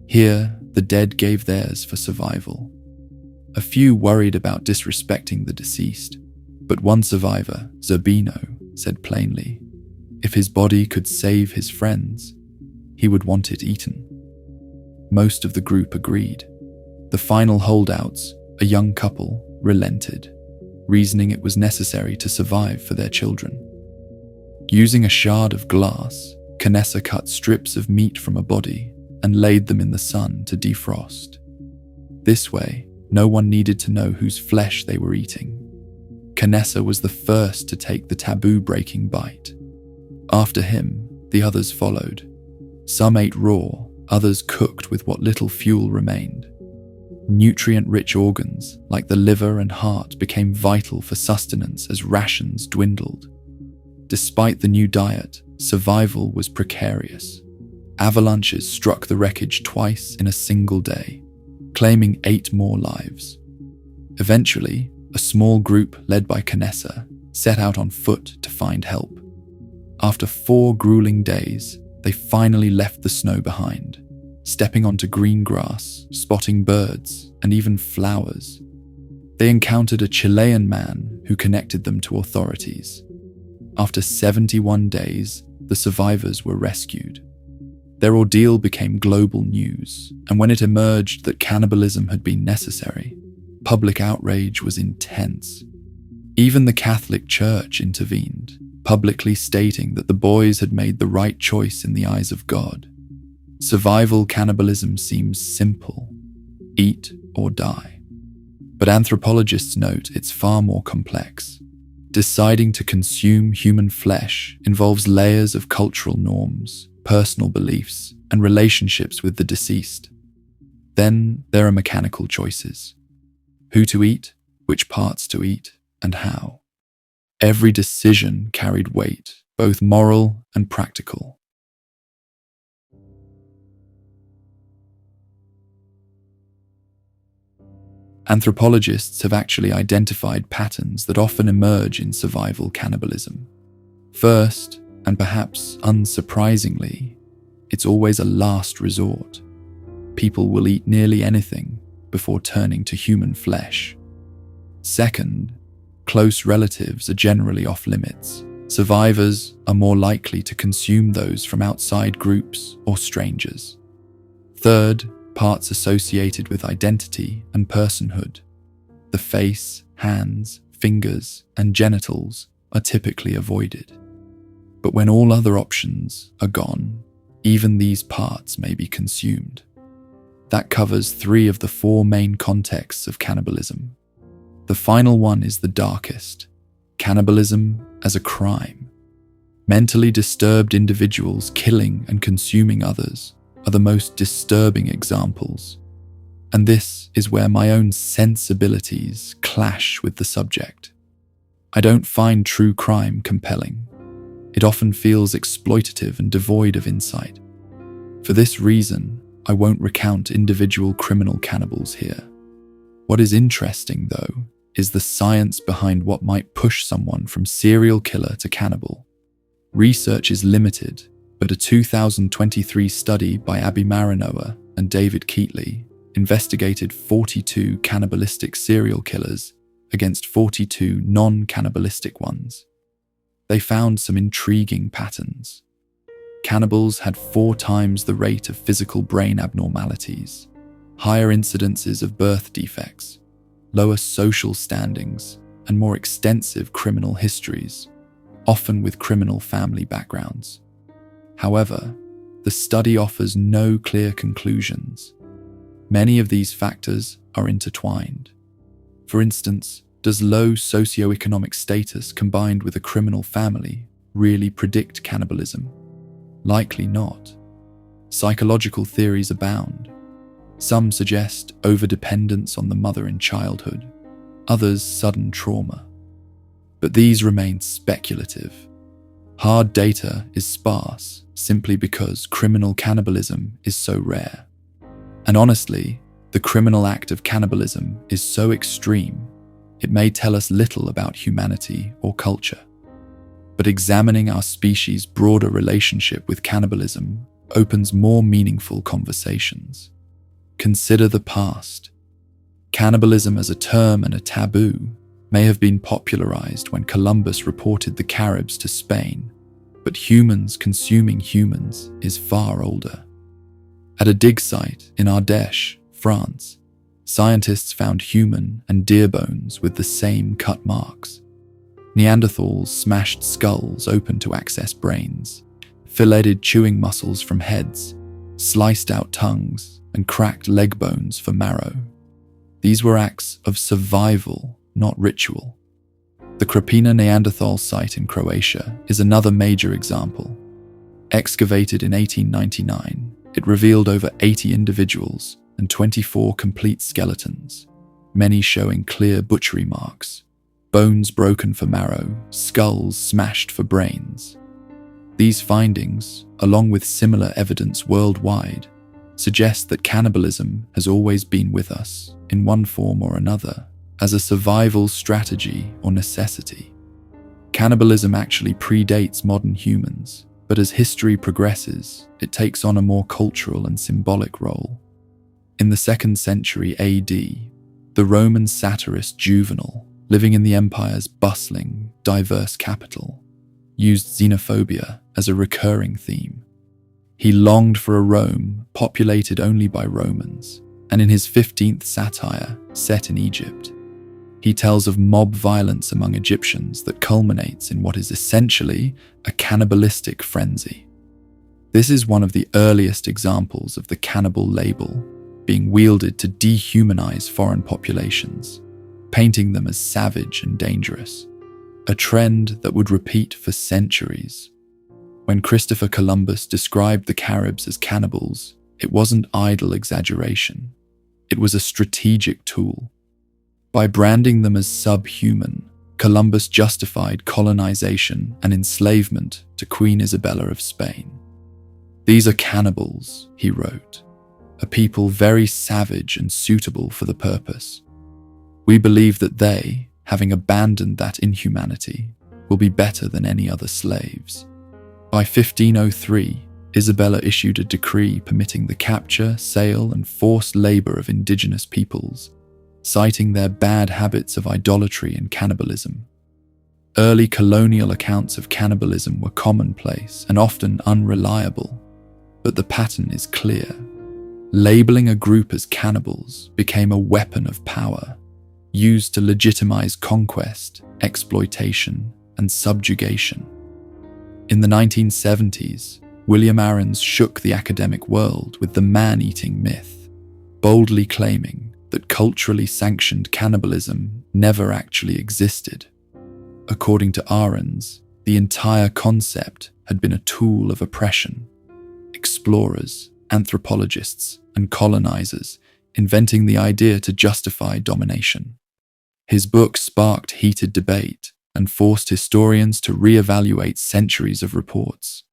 Here, the dead gave theirs for survival. A few worried about disrespecting the deceased, but one survivor, Zerbino, said plainly, if his body could save his friends, he would want it eaten. Most of the group agreed. The final holdouts, a young couple, relented, reasoning it was necessary to survive for their children. Using a shard of glass, Canessa cut strips of meat from a body and laid them in the sun to defrost. This way, no one needed to know whose flesh they were eating. Canessa was the first to take the taboo-breaking bite. After him, the others followed. Some ate raw, others cooked with what little fuel remained. Nutrient-rich organs, like the liver and heart, became vital for sustenance as rations dwindled. Despite the new diet, survival was precarious. Avalanches struck the wreckage twice in a single day, claiming 8 more lives. Eventually, a small group led by Canessa set out on foot to find help. After 4 grueling days, they finally left the snow behind, stepping onto green grass, spotting birds, and even flowers. They encountered a Chilean man who connected them to authorities. After 71 days, the survivors were rescued. Their ordeal became global news, and when it emerged that cannibalism had been necessary, public outrage was intense. Even the Catholic Church intervened, publicly stating that the boys had made the right choice in the eyes of God. Survival cannibalism seems simple: eat or die. But anthropologists note it's far more complex. Deciding to consume human flesh involves layers of cultural norms, personal beliefs, and relationships with the deceased. Then there are mechanical choices. Who to eat, which parts to eat, and how. Every decision carried weight, both moral and practical. Anthropologists have actually identified patterns that often emerge in survival cannibalism. First, and perhaps unsurprisingly, it's always a last resort. People will eat nearly anything before turning to human flesh. Second, close relatives are generally off limits. Survivors are more likely to consume those from outside groups or strangers. Third, parts associated with identity and personhood. The face, hands, fingers, and genitals are typically avoided. But when all other options are gone, even these parts may be consumed. That covers 3 of the 4 main contexts of cannibalism. The final one is the darkest: cannibalism as a crime. Mentally disturbed individuals killing and consuming others are the most disturbing examples. And this is where my own sensibilities clash with the subject. I don't find true crime compelling. It often feels exploitative and devoid of insight. For this reason, I won't recount individual criminal cannibals here. What is interesting, though, is the science behind what might push someone from serial killer to cannibal. Research is limited, but a 2023 study by Abby Marinoa and David Keatley investigated 42 cannibalistic serial killers against 42 non-cannibalistic ones. They found some intriguing patterns. Cannibals had 4 times the rate of physical brain abnormalities, higher incidences of birth defects, lower social standings, and more extensive criminal histories, often with criminal family backgrounds. However, the study offers no clear conclusions. Many of these factors are intertwined. For instance, does low socioeconomic status combined with a criminal family really predict cannibalism? Likely not. Psychological theories abound. Some suggest overdependence on the mother in childhood, others sudden trauma. But these remain speculative. Hard data is sparse simply because criminal cannibalism is so rare. And honestly, the criminal act of cannibalism is so extreme, it may tell us little about humanity or culture. But examining our species' broader relationship with cannibalism opens more meaningful conversations. Consider the past. Cannibalism as a term and a taboo may have been popularized when Columbus reported the Caribs to Spain, but humans consuming humans is far older. At a dig site in Ardèche, France, scientists found human and deer bones with the same cut marks. Neanderthals smashed skulls open to access brains, filleted chewing muscles from heads, sliced out tongues, and cracked leg bones for marrow. These were acts of survival, not ritual. The Krapina Neanderthal site in Croatia is another major example. Excavated in 1899, it revealed over 80 individuals and 24 complete skeletons, many showing clear butchery marks, bones broken for marrow, skulls smashed for brains. These findings, along with similar evidence worldwide, suggest that cannibalism has always been with us, in one form or another, as a survival strategy or necessity. Cannibalism actually predates modern humans, but as history progresses, it takes on a more cultural and symbolic role. In the 2nd century AD, the Roman satirist Juvenal, living in the empire's bustling, diverse capital, used xenophobia as a recurring theme. He longed for a Rome populated only by Romans, and in his 15th satire, set in Egypt, he tells of mob violence among Egyptians that culminates in what is essentially a cannibalistic frenzy. This is one of the earliest examples of the cannibal label being wielded to dehumanize foreign populations, painting them as savage and dangerous, a trend that would repeat for centuries. When Christopher Columbus described the Caribs as cannibals, it wasn't idle exaggeration. It was a strategic tool. By branding them as subhuman, Columbus justified colonization and enslavement to Queen Isabella of Spain. "These are cannibals," he wrote, "a people very savage and suitable for the purpose. We believe that they, having abandoned that inhumanity, will be better than any other slaves." By 1503, Isabella issued a decree permitting the capture, sale, and forced labor of indigenous peoples, citing their bad habits of idolatry and cannibalism. Early colonial accounts of cannibalism were commonplace and often unreliable, but the pattern is clear. Labeling a group as cannibals became a weapon of power, used to legitimize conquest, exploitation, and subjugation. In the 1970s, William Ahrens shook the academic world with the man-eating myth, boldly claiming that culturally sanctioned cannibalism never actually existed. According to Ahrens, the entire concept had been a tool of oppression. Explorers, anthropologists, and colonizers inventing the idea to justify domination. His book sparked heated debate and forced historians to re-evaluate centuries of reports.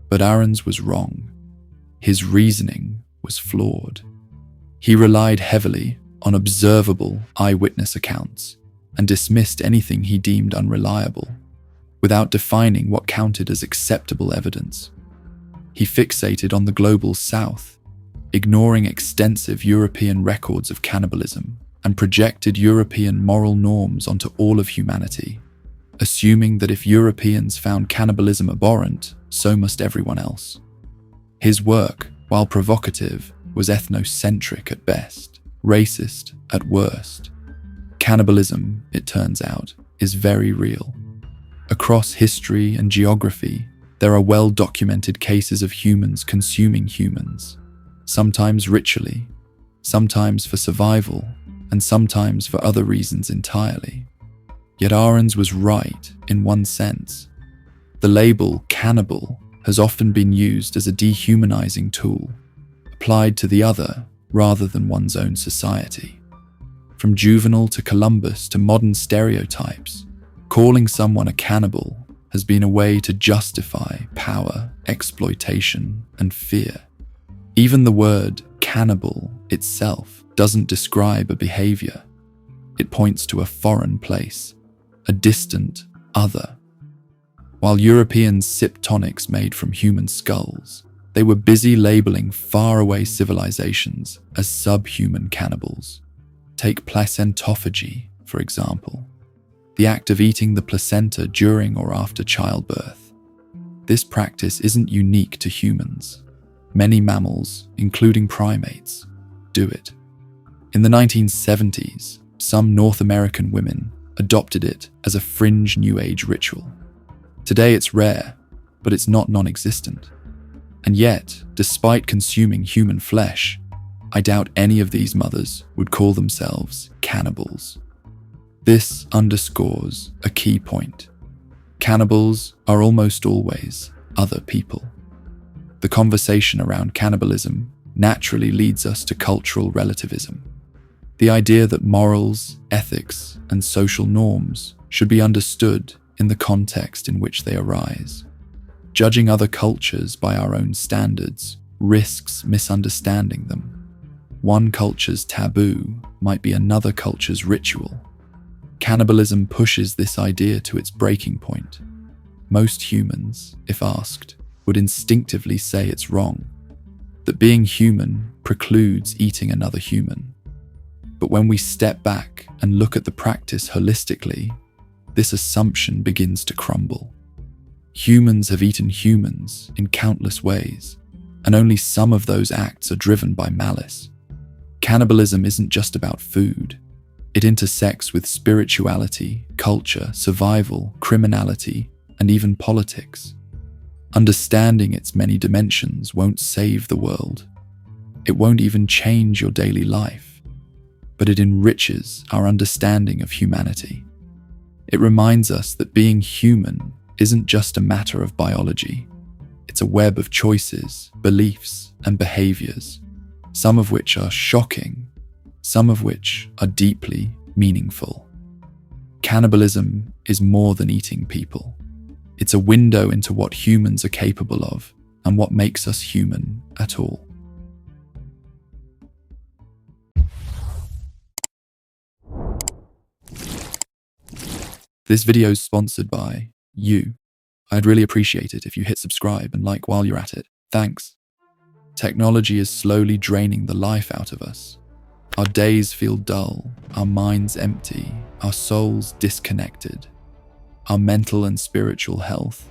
But Ahrens was wrong. His reasoning was flawed. He relied heavily on observable eyewitness accounts and dismissed anything he deemed unreliable, without defining what counted as acceptable evidence. He fixated on the global South, ignoring extensive European records of cannibalism, and projected European moral norms onto all of humanity, assuming that if Europeans found cannibalism abhorrent, so must everyone else. His work, while provocative, was ethnocentric at best, racist at worst. Cannibalism, it turns out, is very real. Across history and geography, there are well-documented cases of humans consuming humans, sometimes ritually, sometimes for survival, and sometimes for other reasons entirely. Yet Ahrens was right in one sense. The label cannibal has often been used as a dehumanizing tool, applied to the other rather than one's own society. From Juvenal to Columbus to modern stereotypes, calling someone a cannibal has been a way to justify power, exploitation, and fear. Even the word cannibal itself doesn't describe a behavior. It points to a foreign place, a distant other. While Europeans sipped tonics made from human skulls, they were busy labeling faraway civilizations as subhuman cannibals. Take placentophagy, for example, the act of eating the placenta during or after childbirth. This practice isn't unique to humans. Many mammals, including primates, do it. In the 1970s, some North American women adopted it as a fringe New Age ritual. Today it's rare, but it's not non-existent. And yet, despite consuming human flesh, I doubt any of these mothers would call themselves cannibals. This underscores a key point. Cannibals are almost always other people. The conversation around cannibalism naturally leads us to cultural relativism. The idea that morals, ethics, and social norms should be understood in the context in which they arise. Judging other cultures by our own standards risks misunderstanding them. One culture's taboo might be another culture's ritual. Cannibalism pushes this idea to its breaking point. Most humans, if asked, would instinctively say it's wrong, that being human precludes eating another human. But when we step back and look at the practice holistically, this assumption begins to crumble. Humans have eaten humans in countless ways, and only some of those acts are driven by malice. Cannibalism isn't just about food. It intersects with spirituality, culture, survival, criminality, and even politics. Understanding its many dimensions won't save the world, It won't even change your daily life, but it enriches our understanding of humanity. It reminds us that being human isn't just a matter of biology. It's a web of choices, beliefs, and behaviors, some of which are shocking, some of which are deeply meaningful. Cannibalism is more than eating people. It's a window into what humans are capable of and what makes us human at all. This video is sponsored by you. I'd really appreciate it if you hit subscribe and like while you're at it. Thanks. Technology is slowly draining the life out of us. Our days feel dull, our minds empty, our souls disconnected, our mental and spiritual health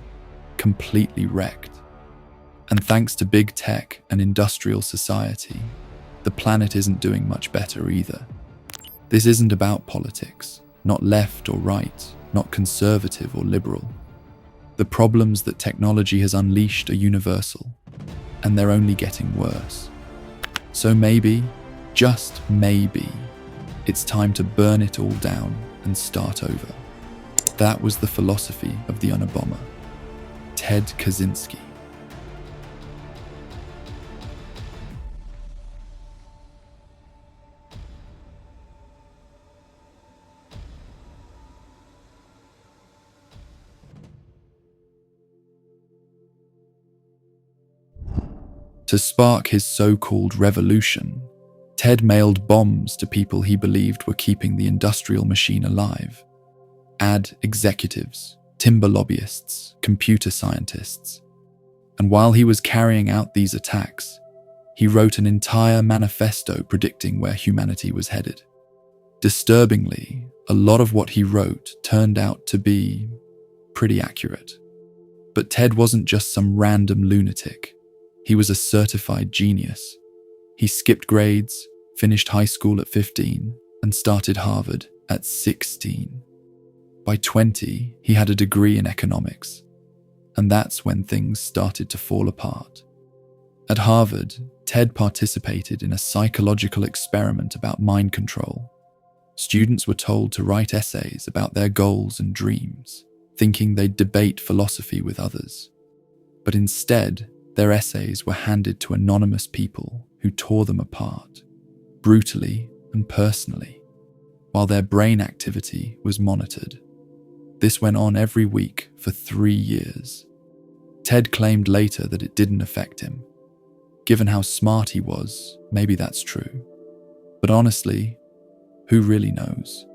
completely wrecked. And thanks to big tech and industrial society, the planet isn't doing much better either. This isn't about politics, not left or right, not conservative or liberal. The problems that technology has unleashed are universal, and they're only getting worse. So maybe, just maybe, it's time to burn it all down and start over. That was the philosophy of the Unabomber, Ted Kaczynski. To spark his so-called revolution, Ted mailed bombs to people he believed were keeping the industrial machine alive. Ad executives, timber lobbyists, computer scientists. And while he was carrying out these attacks, he wrote an entire manifesto predicting where humanity was headed. Disturbingly, a lot of what he wrote turned out to be pretty accurate. But Ted wasn't just some random lunatic. He was a certified genius. He skipped grades, finished high school at 15, and started Harvard at 16. By 20, he had a degree in economics, and that's when things started to fall apart. At Harvard, Ted participated in a psychological experiment about mind control. Students were told to write essays about their goals and dreams, thinking they'd debate philosophy with others. But instead, their essays were handed to anonymous people who tore them apart, brutally and personally, while their brain activity was monitored. This went on every week for 3 years. Ted claimed later that it didn't affect him. Given how smart he was, maybe that's true. But honestly, who really knows?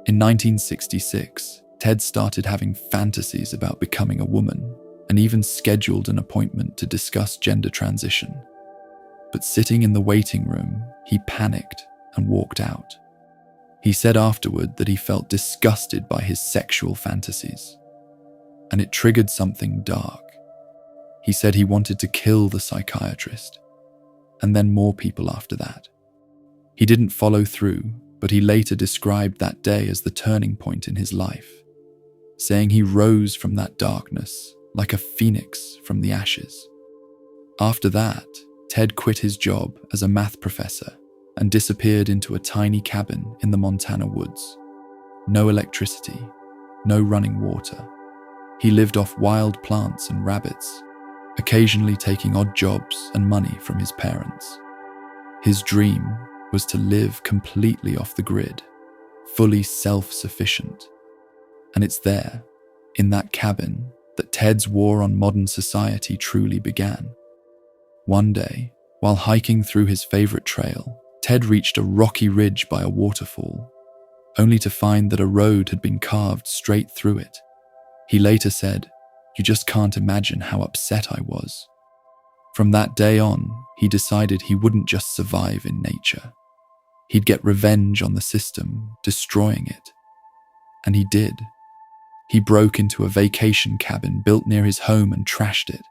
In 1966, Ted started having fantasies about becoming a woman, and even scheduled an appointment to discuss gender transition. But sitting in the waiting room, he panicked and walked out. He said afterward that he felt disgusted by his sexual fantasies, and it triggered something dark. He said he wanted to kill the psychiatrist, and then more people after that. He didn't follow through, but he later described that day as the turning point in his life, saying he rose from that darkness like a phoenix from the ashes. After that, Ted quit his job as a math professor and disappeared into a tiny cabin in the Montana woods. No electricity, no running water. He lived off wild plants and rabbits, occasionally taking odd jobs and money from his parents. His dream was to live completely off the grid, fully self-sufficient. And it's there, in that cabin, that Ted's war on modern society truly began. One day, while hiking through his favorite trail, Ted reached a rocky ridge by a waterfall, only to find that a road had been carved straight through it. He later said, "You just can't imagine how upset I was." From that day on, he decided he wouldn't just survive in nature. He'd get revenge on the system, destroying it. And he did. He broke into a vacation cabin built near his home and trashed it.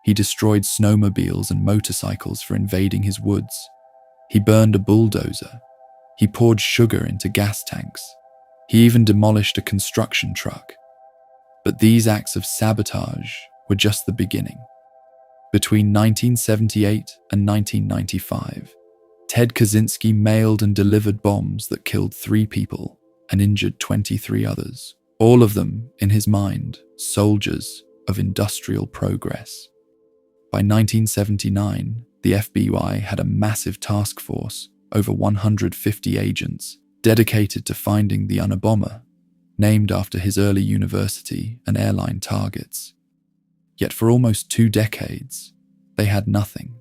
He destroyed snowmobiles and motorcycles for invading his woods. He burned a bulldozer. He poured sugar into gas tanks. He even demolished a construction truck. But these acts of sabotage were just the beginning. Between 1978 and 1995, Ted Kaczynski mailed and delivered bombs that killed 3 people and injured 23 others, all of them, in his mind, soldiers of industrial progress. By 1979, the FBI had a massive task force, over 150 agents, dedicated to finding the Unabomber, named after his early university and airline targets. Yet for almost 2 decades, they had nothing.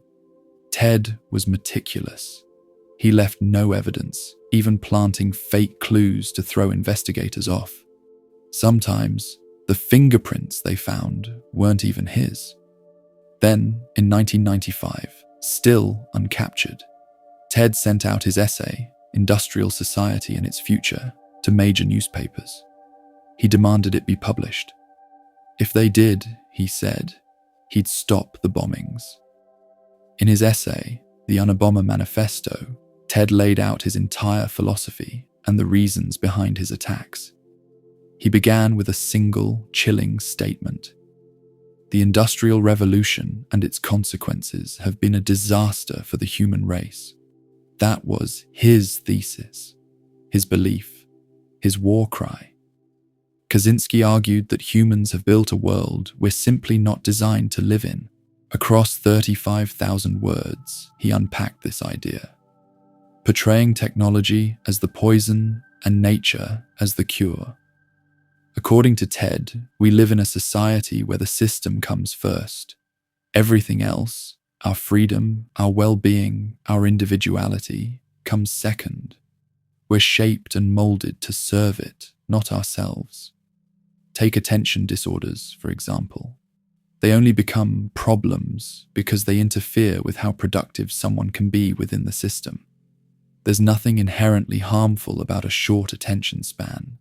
Ted was meticulous. He left no evidence, even planting fake clues to throw investigators off. Sometimes, the fingerprints they found weren't even his. Then, in 1995, still uncaptured, Ted sent out his essay, Industrial Society and Its Future, to major newspapers. He demanded it be published. If they did, he said, he'd stop the bombings. In his essay, The Unabomber Manifesto, Ted laid out his entire philosophy and the reasons behind his attacks. He began with a single, chilling statement. The Industrial Revolution and its consequences have been a disaster for the human race. That was his thesis, his belief, his war cry. Kaczynski argued that humans have built a world we're simply not designed to live in. Across 35,000 words, he unpacked this idea, portraying technology as the poison and nature as the cure. According to Ted, we live in a society where the system comes first. Everything else, our freedom, our well-being, our individuality, comes second. We're shaped and molded to serve it, not ourselves. Take attention disorders, for example. They only become problems because they interfere with how productive someone can be within the system. There's nothing inherently harmful about a short attention span,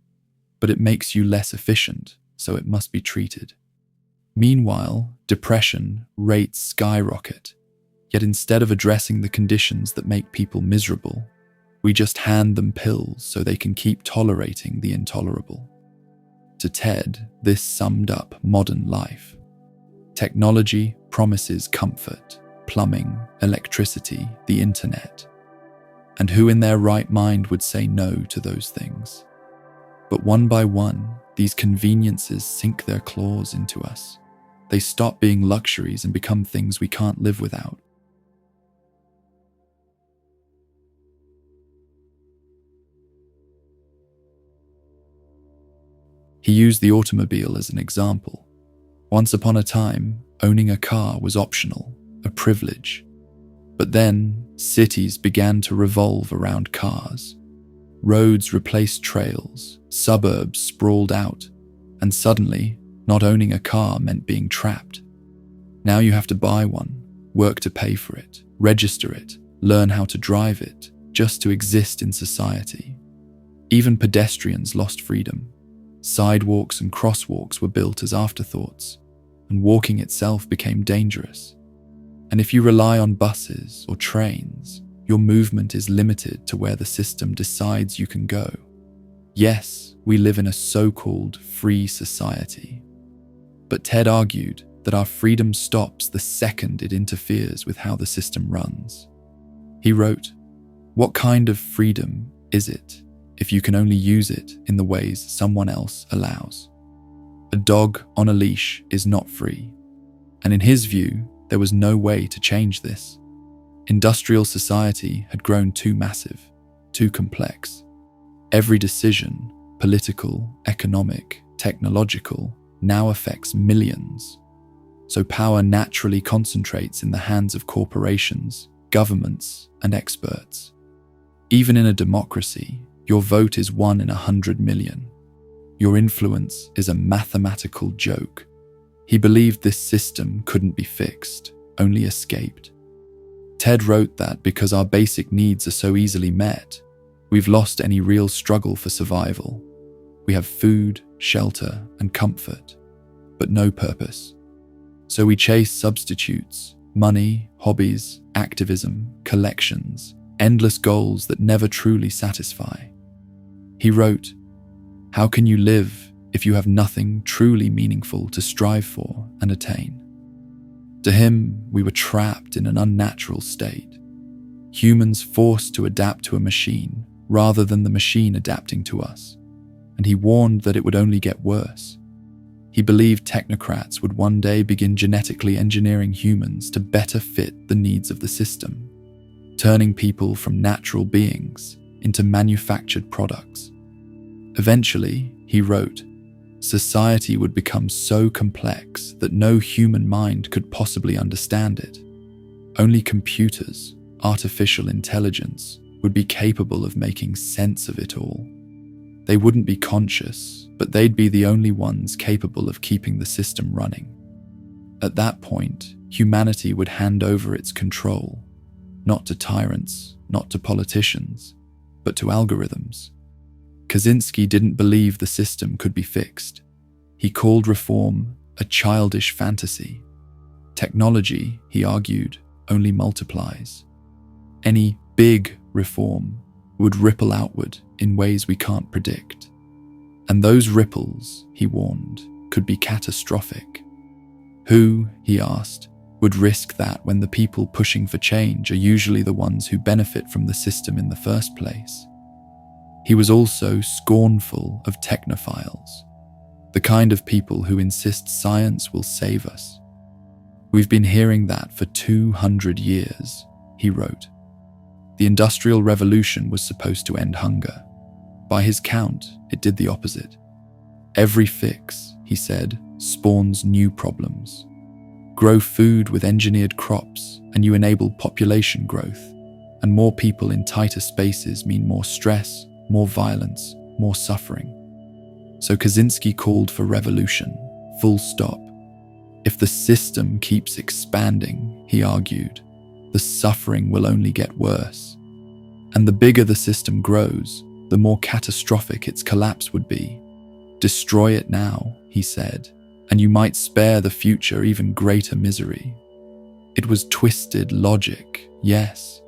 but it makes you less efficient, so it must be treated. Meanwhile, depression rates skyrocket, yet instead of addressing the conditions that make people miserable, we just hand them pills so they can keep tolerating the intolerable. To Ted, this summed up modern life. Technology promises comfort, plumbing, electricity, the internet. And who in their right mind would say no to those things? But one by one, these conveniences sink their claws into us. They stop being luxuries and become things we can't live without. He used the automobile as an example. Once upon a time, owning a car was optional, a privilege. But then, cities began to revolve around cars. Roads replaced trails, suburbs sprawled out, and suddenly, not owning a car meant being trapped. Now you have to buy one, work to pay for it, register it, learn how to drive it, just to exist in society. Even pedestrians lost freedom. Sidewalks and crosswalks were built as afterthoughts, and walking itself became dangerous. And if you rely on buses or trains, your movement is limited to where the system decides you can go. Yes, we live in a so-called free society. But Ted argued that our freedom stops the second it interferes with how the system runs. He wrote, "What kind of freedom is it if you can only use it in the ways someone else allows? A dog on a leash is not free." And in his view, there was no way to change this. Industrial society had grown too massive, too complex. Every decision, political, economic, technological, now affects millions. So power naturally concentrates in the hands of corporations, governments, and experts. Even in a democracy, your vote is 1 in 100 million. Your influence is a mathematical joke. He believed this system couldn't be fixed, only escaped. Ted wrote that because our basic needs are so easily met, we've lost any real struggle for survival. We have food, shelter, and comfort, but no purpose. So we chase substitutes, money, hobbies, activism, collections, endless goals that never truly satisfy. He wrote, "How can you live if you have nothing truly meaningful to strive for and attain?" To him, we were trapped in an unnatural state. Humans forced to adapt to a machine rather than the machine adapting to us. And he warned that it would only get worse. He believed technocrats would one day begin genetically engineering humans to better fit the needs of the system, turning people from natural beings into manufactured products. Eventually, he wrote, society would become so complex that no human mind could possibly understand it. Only computers, artificial intelligence, would be capable of making sense of it all. They wouldn't be conscious, but they'd be the only ones capable of keeping the system running. At that point, humanity would hand over its control, not to tyrants, not to politicians, but to algorithms. Kaczynski didn't believe the system could be fixed. He called reform a childish fantasy. Technology, he argued, only multiplies. Any big reform would ripple outward in ways we can't predict. And those ripples, he warned, could be catastrophic. Who, he asked, would risk that when the people pushing for change are usually the ones who benefit from the system in the first place? He was also scornful of technophiles, the kind of people who insist science will save us. We've been hearing that for 200 years, he wrote. The Industrial Revolution was supposed to end hunger. By his count, it did the opposite. Every fix, he said, spawns new problems. Grow food with engineered crops and you enable population growth, and more people in tighter spaces mean more stress, more violence, more suffering. So Kaczynski called for revolution, full stop. If the system keeps expanding, he argued, the suffering will only get worse. And the bigger the system grows, the more catastrophic its collapse would be. Destroy it now, he said, and you might spare the future even greater misery. It was twisted logic, yes,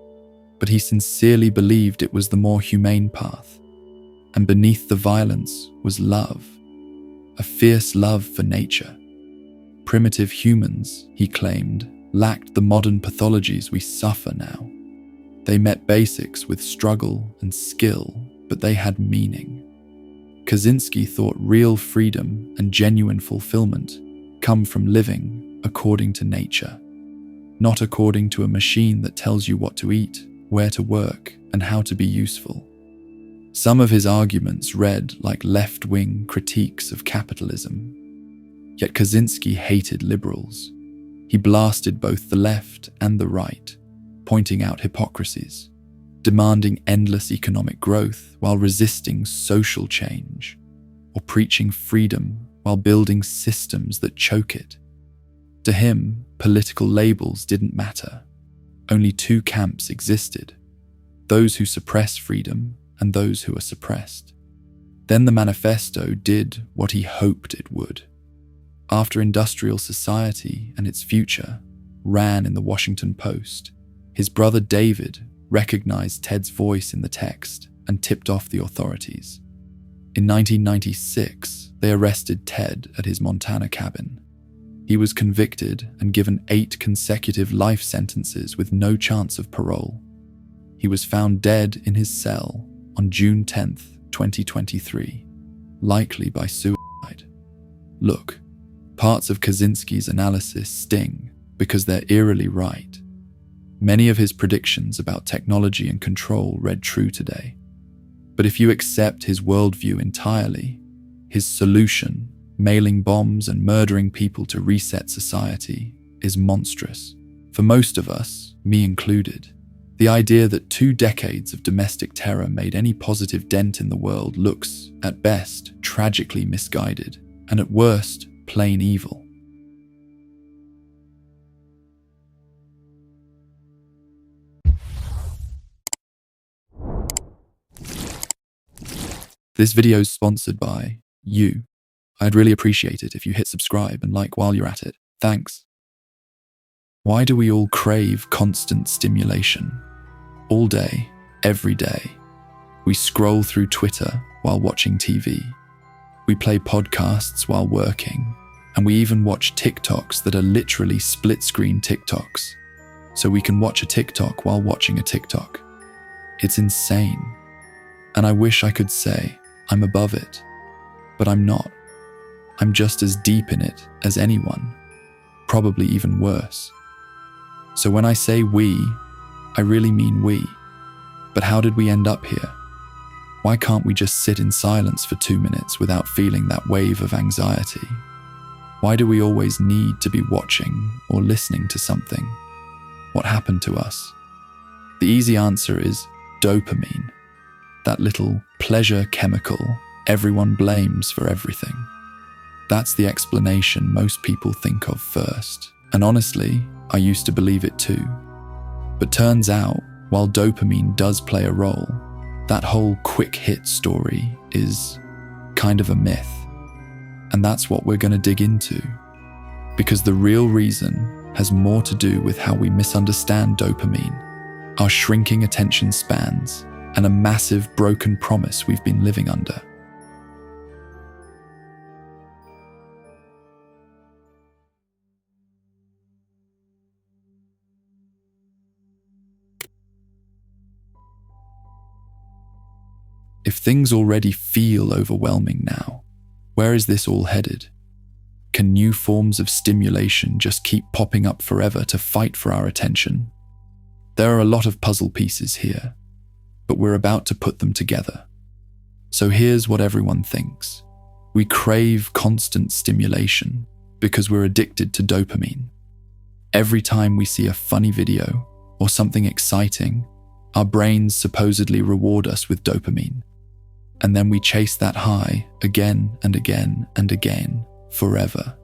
but he sincerely believed it was the more humane path. And beneath the violence was love, a fierce love for nature. Primitive humans, he claimed, lacked the modern pathologies we suffer now. They met basics with struggle and skill, but they had meaning. Kaczynski thought real freedom and genuine fulfillment come from living according to nature, not according to a machine that tells you what to eat, where to work, and how to be useful. Some of his arguments read like left-wing critiques of capitalism. Yet Kaczynski hated liberals. He blasted both the left and the right, pointing out hypocrisies, demanding endless economic growth while resisting social change, or preaching freedom while building systems that choke it. To him, political labels didn't matter. Only two camps existed, those who suppress freedom and those who are suppressed. Then the manifesto did what he hoped it would. After industrial society and its future ran in the Washington Post, his brother David recognized Ted's voice in the text and tipped off the authorities. In 1996, they arrested Ted at his Montana cabin. He was convicted and given 8 consecutive life sentences with no chance of parole. He was found dead in his cell on June 10th, 2023, likely by suicide. Look, parts of Kaczynski's analysis sting because they're eerily right. Many of his predictions about technology and control read true today. But if you accept his worldview entirely, his solution, mailing bombs and murdering people to reset society, is monstrous. For most of us, me included, the idea that 2 decades of domestic terror made any positive dent in the world looks, at best, tragically misguided, and at worst, plain evil. This video is sponsored by you. I'd really appreciate it if you hit subscribe and like while you're at it. Thanks. Why do we all crave constant stimulation? All day, every day. We scroll through Twitter while watching TV. We play podcasts while working, And we even watch TikToks that are literally split-screen TikToks, so we can watch a TikTok while watching a TikTok. It's insane. And I wish I could say I'm above it, but I'm not. I'm just as deep in it as anyone, probably even worse. So when I say we, I really mean we. But how did we end up here? Why can't we just sit in silence for 2 minutes without feeling that wave of anxiety? Why do we always need to be watching or listening to something? What happened to us? The easy answer is dopamine, that little pleasure chemical everyone blames for everything. That's the explanation most people think of first. And honestly, I used to believe it too. But turns out, while dopamine does play a role, that whole quick hit story is kind of a myth. And that's what we're going to dig into. Because the real reason has more to do with how we misunderstand dopamine, our shrinking attention spans, and a massive broken promise we've been living under. If things already feel overwhelming now, where is this all headed? Can new forms of stimulation just keep popping up forever to fight for our attention? There are a lot of puzzle pieces here, but we're about to put them together. So here's what everyone thinks. We crave constant stimulation because we're addicted to dopamine. Every time we see a funny video or something exciting, our brains supposedly reward us with dopamine. And then we chase that high again and again and again, forever.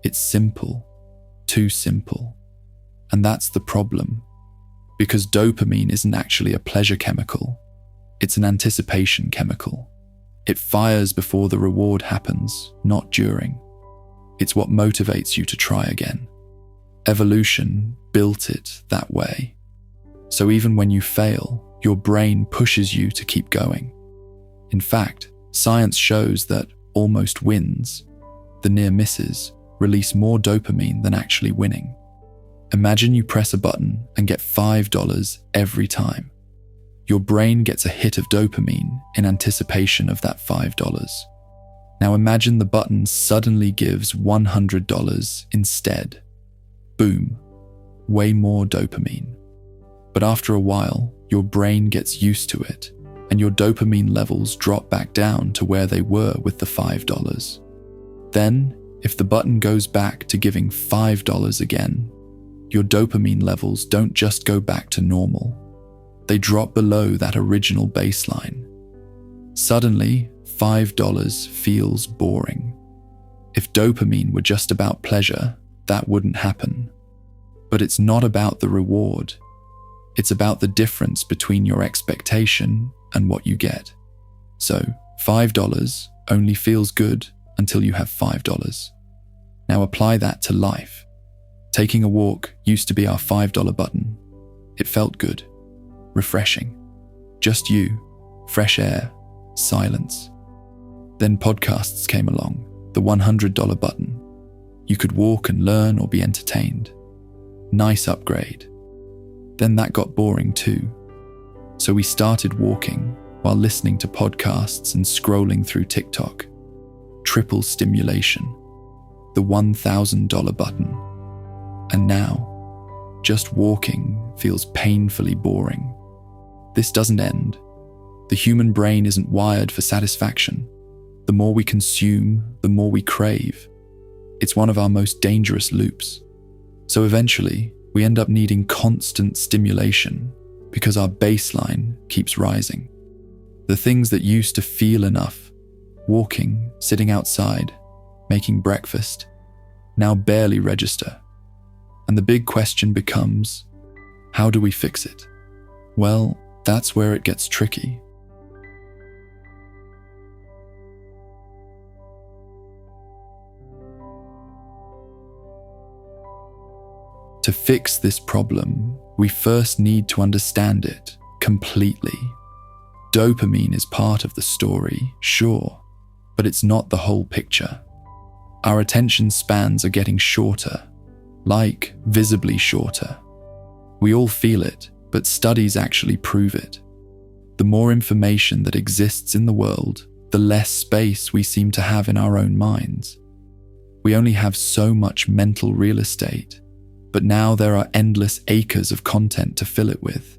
It's simple, too simple. And that's the problem. Because dopamine isn't actually a pleasure chemical. It's an anticipation chemical. It fires before the reward happens, not during. It's what motivates you to try again. Evolution built it that way. So even when you fail, your brain pushes you to keep going. In fact, science shows that almost wins, the near misses, release more dopamine than actually winning. Imagine you press a button and get $5 every time. Your brain gets a hit of dopamine in anticipation of that $5. Now imagine the button suddenly gives $100 instead. Boom, way more dopamine. But after a while, your brain gets used to it, and your dopamine levels drop back down to where they were with the $5. Then, if the button goes back to giving $5 again, your dopamine levels don't just go back to normal. They drop below that original baseline. Suddenly, $5 feels boring. If dopamine were just about pleasure, that wouldn't happen. But it's not about the reward. It's about the difference between your expectation and what you get. So, $5 only feels good until you have $5. Now apply that to life. Taking a walk used to be our $5 button. It felt good, refreshing. Just you, fresh air, silence. Then podcasts came along, the $100 button. You could walk and learn or be entertained. Nice upgrade. Then that got boring too. So we started walking while listening to podcasts and scrolling through TikTok. Triple stimulation. The $1,000 button. And now, just walking feels painfully boring. This doesn't end. The human brain isn't wired for satisfaction. The more we consume, the more we crave. It's one of our most dangerous loops. So eventually, we end up needing constant stimulation because our baseline keeps rising. The things that used to feel enough, walking, sitting outside, making breakfast, now barely register. And the big question becomes, how do we fix it? Well, that's where it gets tricky. To fix this problem, we first need to understand it completely. Dopamine is part of the story, sure, but it's not the whole picture. Our attention spans are getting shorter, like visibly shorter. We all feel it, but studies actually prove it. The more information that exists in the world, the less space we seem to have in our own minds. We only have so much mental real estate, but now there are endless acres of content to fill it with.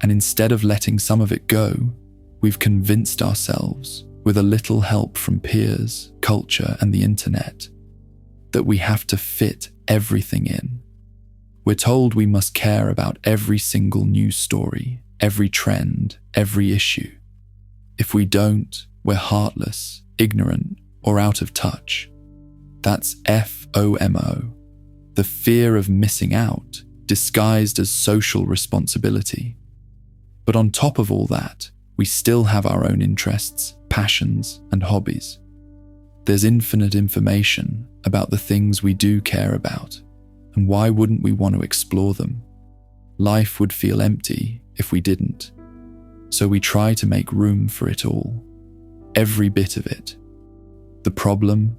And instead of letting some of it go, we've convinced ourselves, with a little help from peers, culture, and the internet, that we have to fit everything in. We're told we must care about every single news story, every trend, every issue. If we don't, we're heartless, ignorant, or out of touch. That's FOMO, the fear of missing out, disguised as social responsibility. But on top of all that, we still have our own interests, passions, and hobbies. There's infinite information about the things we do care about, and why wouldn't we want to explore them? Life would feel empty if we didn't. So we try to make room for it all, every bit of it. The problem?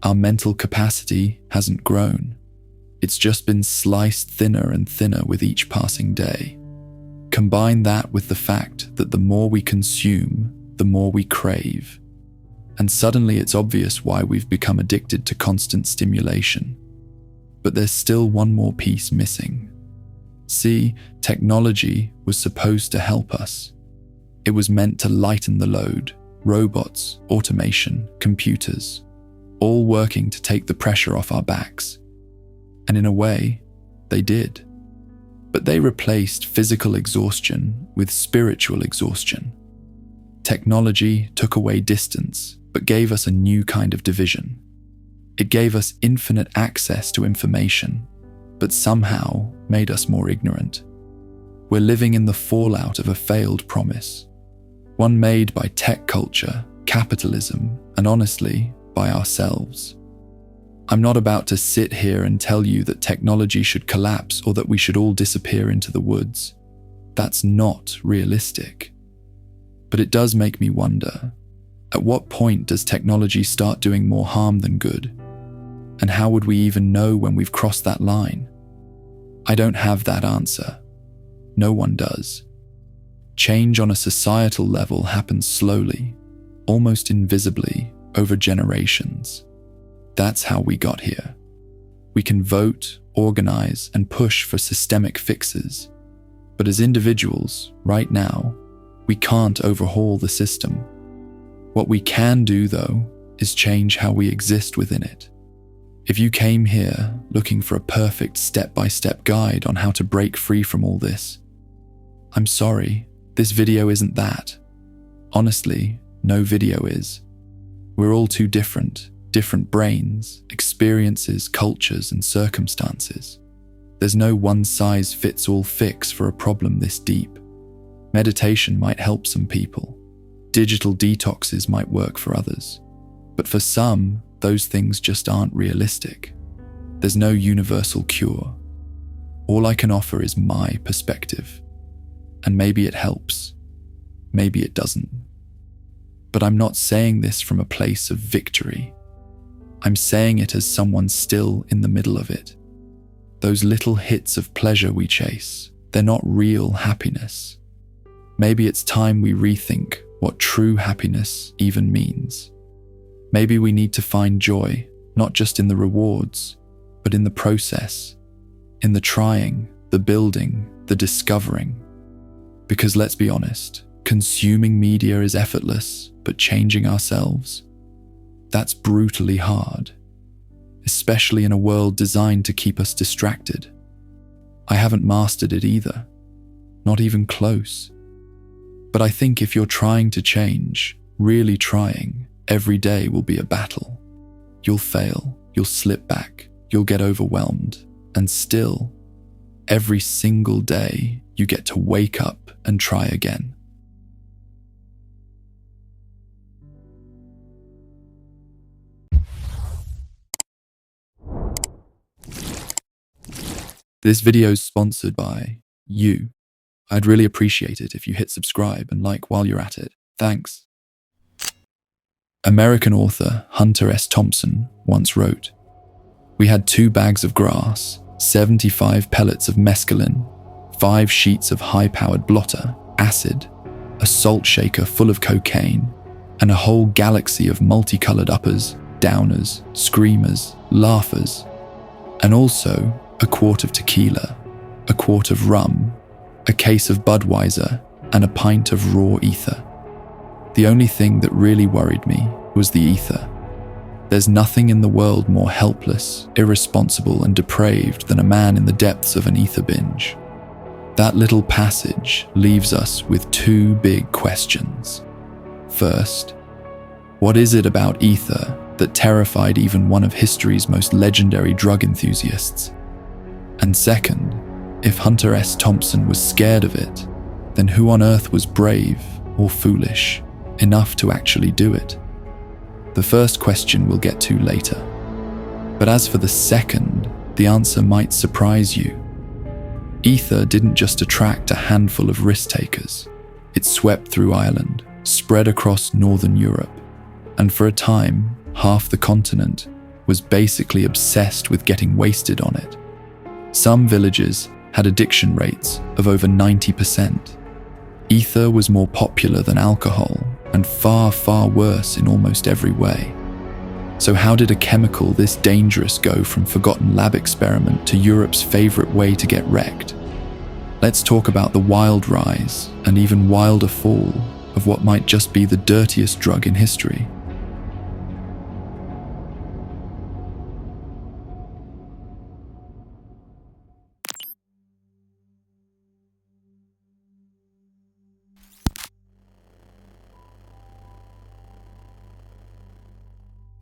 Our mental capacity hasn't grown. It's just been sliced thinner and thinner with each passing day. Combine that with the fact that the more we consume, the more we crave. And suddenly it's obvious why we've become addicted to constant stimulation. But there's still one more piece missing. See, technology was supposed to help us. It was meant to lighten the load. Robots, automation, computers, all working to take the pressure off our backs. And in a way, they did. But they replaced physical exhaustion with spiritual exhaustion. Technology took away distance, but gave us a new kind of division. It gave us infinite access to information, but somehow made us more ignorant. We're living in the fallout of a failed promise, one made by tech culture, capitalism, and honestly, by ourselves. I'm not about to sit here and tell you that technology should collapse or that we should all disappear into the woods. That's not realistic. But it does make me wonder, at what point does technology start doing more harm than good? And how would we even know when we've crossed that line? I don't have that answer. No one does. Change on a societal level happens slowly, almost invisibly, over generations. That's how we got here. We can vote, organize, and push for systemic fixes. But as individuals, right now, we can't overhaul the system. What we can do, though, is change how we exist within it. If you came here looking for a perfect step-by-step guide on how to break free from all this, I'm sorry, this video isn't that. Honestly, no video is. We're all too different brains, experiences, cultures, and circumstances. There's no one-size-fits-all fix for a problem this deep. Meditation might help some people. Digital detoxes might work for others. But for some, those things just aren't realistic. There's no universal cure. All I can offer is my perspective. And maybe it helps. Maybe it doesn't. But I'm not saying this from a place of victory. I'm saying it as someone still in the middle of it. Those little hits of pleasure we chase, they're not real happiness. Maybe it's time we rethink what true happiness even means. Maybe we need to find joy, not just in the rewards, but in the process, in the trying, the building, the discovering. Because let's be honest, consuming media is effortless, but changing ourselves, that's brutally hard, especially in a world designed to keep us distracted. I haven't mastered it either, not even close. But I think if you're trying to change, really trying, every day will be a battle. You'll fail, you'll slip back, you'll get overwhelmed, and still, every single day, you get to wake up and try again. This video is sponsored by you. I'd really appreciate it if you hit subscribe and like while you're at it. Thanks. American author Hunter S. Thompson once wrote. We had 2 bags of grass, 75 pellets of mescaline, 5 sheets of high-powered blotter, acid, a salt shaker full of cocaine, and a whole galaxy of multicolored uppers, downers, screamers, laughers, and also a quart of tequila, a quart of rum, a case of Budweiser, and a pint of raw ether. The only thing that really worried me was the ether. There's nothing in the world more helpless, irresponsible, and depraved than a man in the depths of an ether binge. That little passage leaves us with 2 big questions. First, what is it about ether that terrified even one of history's most legendary drug enthusiasts? And second, if Hunter S. Thompson was scared of it, then who on earth was brave or foolish enough to actually do it? The first question we'll get to later. But as for the second, the answer might surprise you. Ether didn't just attract a handful of risk takers. It swept through Ireland, spread across northern Europe, and for a time, half the continent was basically obsessed with getting wasted on it. Some villages had addiction rates of over 90%. Ether was more popular than alcohol and far, far worse in almost every way. So how did a chemical this dangerous go from forgotten lab experiment to Europe's favorite way to get wrecked? Let's talk about the wild rise and even wilder fall of what might just be the dirtiest drug in history.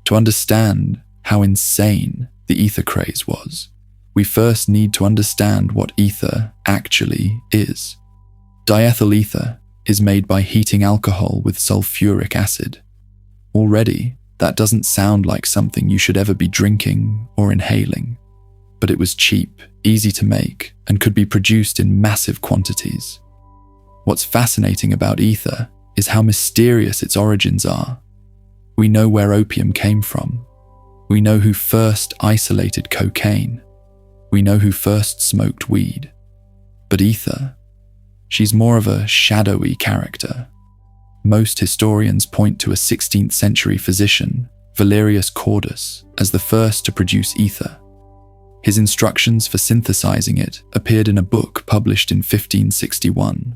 To understand how insane the ether craze was, we first need to understand what ether actually is. Diethyl ether is made by heating alcohol with sulfuric acid. Already, that doesn't sound like something you should ever be drinking or inhaling, but it was cheap, easy to make, and could be produced in massive quantities. What's fascinating about ether is how mysterious its origins are. We know where opium came from. We know who first isolated cocaine. We know who first smoked weed. But ether, she's more of a shadowy character. Most historians point to a 16th century physician, Valerius Cordus, as the first to produce ether. His instructions for synthesizing it appeared in a book published in 1561,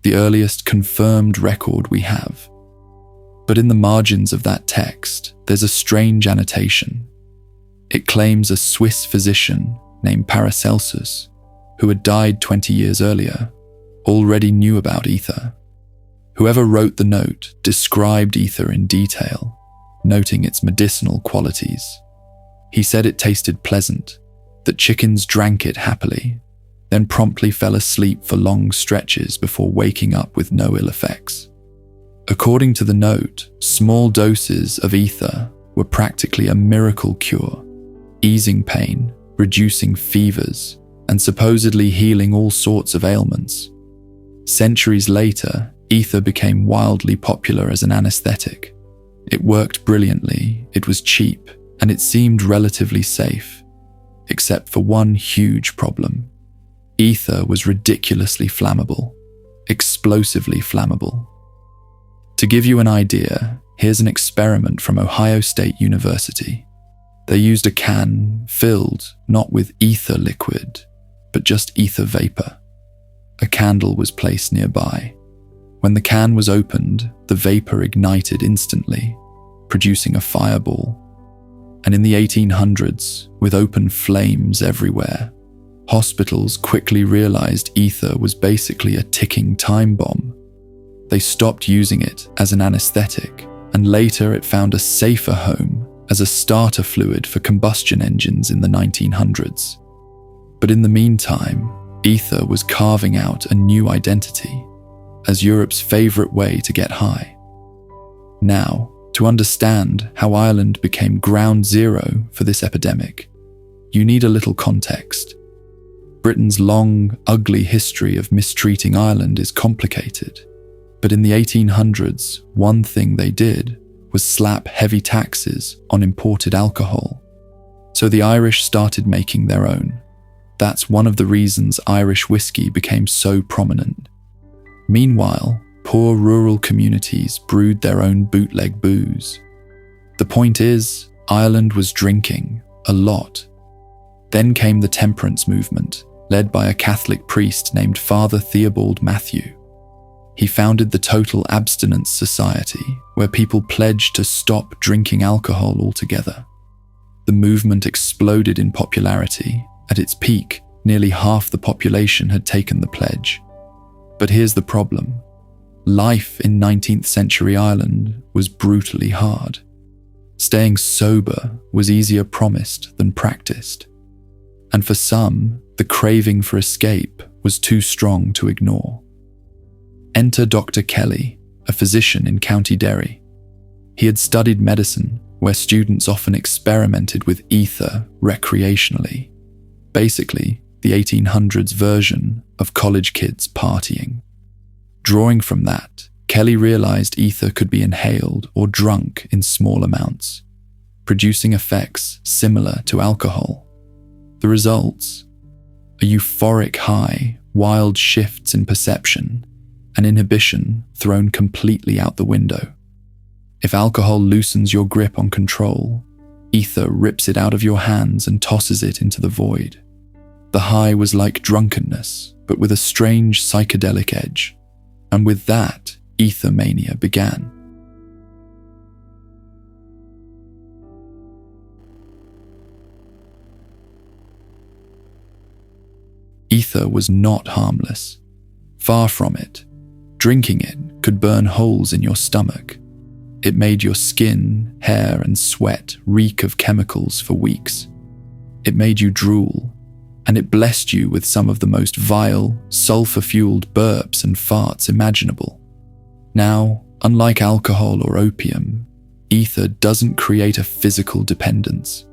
the earliest confirmed record we have. But in the margins of that text, there's a strange annotation. It claims a Swiss physician named Paracelsus, who had died 20 years earlier, already knew about ether. Whoever wrote the note described ether in detail, noting its medicinal qualities. He said it tasted pleasant, that chickens drank it happily, then promptly fell asleep for long stretches before waking up with no ill effects. According to the note, small doses of ether were practically a miracle cure, easing pain, reducing fevers, and supposedly healing all sorts of ailments. Centuries later, ether became wildly popular as an anesthetic. It worked brilliantly, it was cheap, and it seemed relatively safe, except for one huge problem. Ether was ridiculously flammable, explosively flammable. To give you an idea, here's an experiment from Ohio State University. They used a can filled not with ether liquid, but just ether vapor. A candle was placed nearby. When the can was opened, the vapor ignited instantly, producing a fireball. And in the 1800s, with open flames everywhere, hospitals quickly realized ether was basically a ticking time bomb. They stopped using it as an anesthetic, and later it found a safer home as a starter fluid for combustion engines in the 1900s. But in the meantime, ether was carving out a new identity as Europe's favorite way to get high. Now, to understand how Ireland became ground zero for this epidemic, you need a little context. Britain's long, ugly history of mistreating Ireland is complicated. But in the 1800s, one thing they did was slap heavy taxes on imported alcohol. So the Irish started making their own. That's one of the reasons Irish whiskey became so prominent. Meanwhile, poor rural communities brewed their own bootleg booze. The point is, Ireland was drinking a lot. Then came the temperance movement, led by a Catholic priest named Father Theobald Matthew. He founded the Total Abstinence Society, where people pledged to stop drinking alcohol altogether. The movement exploded in popularity. At its peak, nearly half the population had taken the pledge. But here's the problem. Life in 19th century Ireland was brutally hard. Staying sober was easier promised than practiced. And for some, the craving for escape was too strong to ignore. Enter Dr. Kelly, a physician in County Derry. He had studied medicine, where students often experimented with ether recreationally. Basically, the 1800s version of college kids partying. Drawing from that, Kelly realized ether could be inhaled or drunk in small amounts, producing effects similar to alcohol. The results? A euphoric high, wild shifts in perception, and inhibition thrown completely out the window. If alcohol loosens your grip on control, ether rips it out of your hands and tosses it into the void. The high was like drunkenness, but with a strange psychedelic edge. And with that, ether mania began. Ether was not harmless. Far from it. Drinking it could burn holes in your stomach. It made your skin, hair, and sweat reek of chemicals for weeks. It made you drool, and it blessed you with some of the most vile, sulfur-fueled burps and farts imaginable. Now, unlike alcohol or opium, ether doesn't create a physical dependence.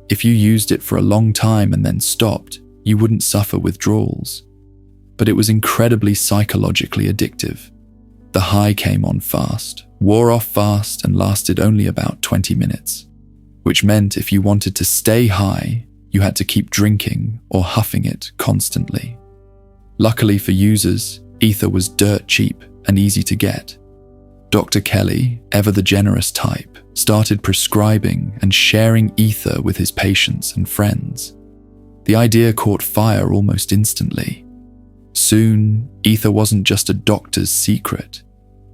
If you used it for a long time and then stopped, you wouldn't suffer withdrawals. But it was incredibly psychologically addictive. The high came on fast, wore off fast, and lasted only about 20 minutes, which meant if you wanted to stay high, you had to keep drinking or huffing it constantly. Luckily for users, ether was dirt cheap and easy to get. Dr. Kelly, ever the generous type, started prescribing and sharing ether with his patients and friends. The idea caught fire almost instantly. Soon, ether wasn't just a doctor's secret.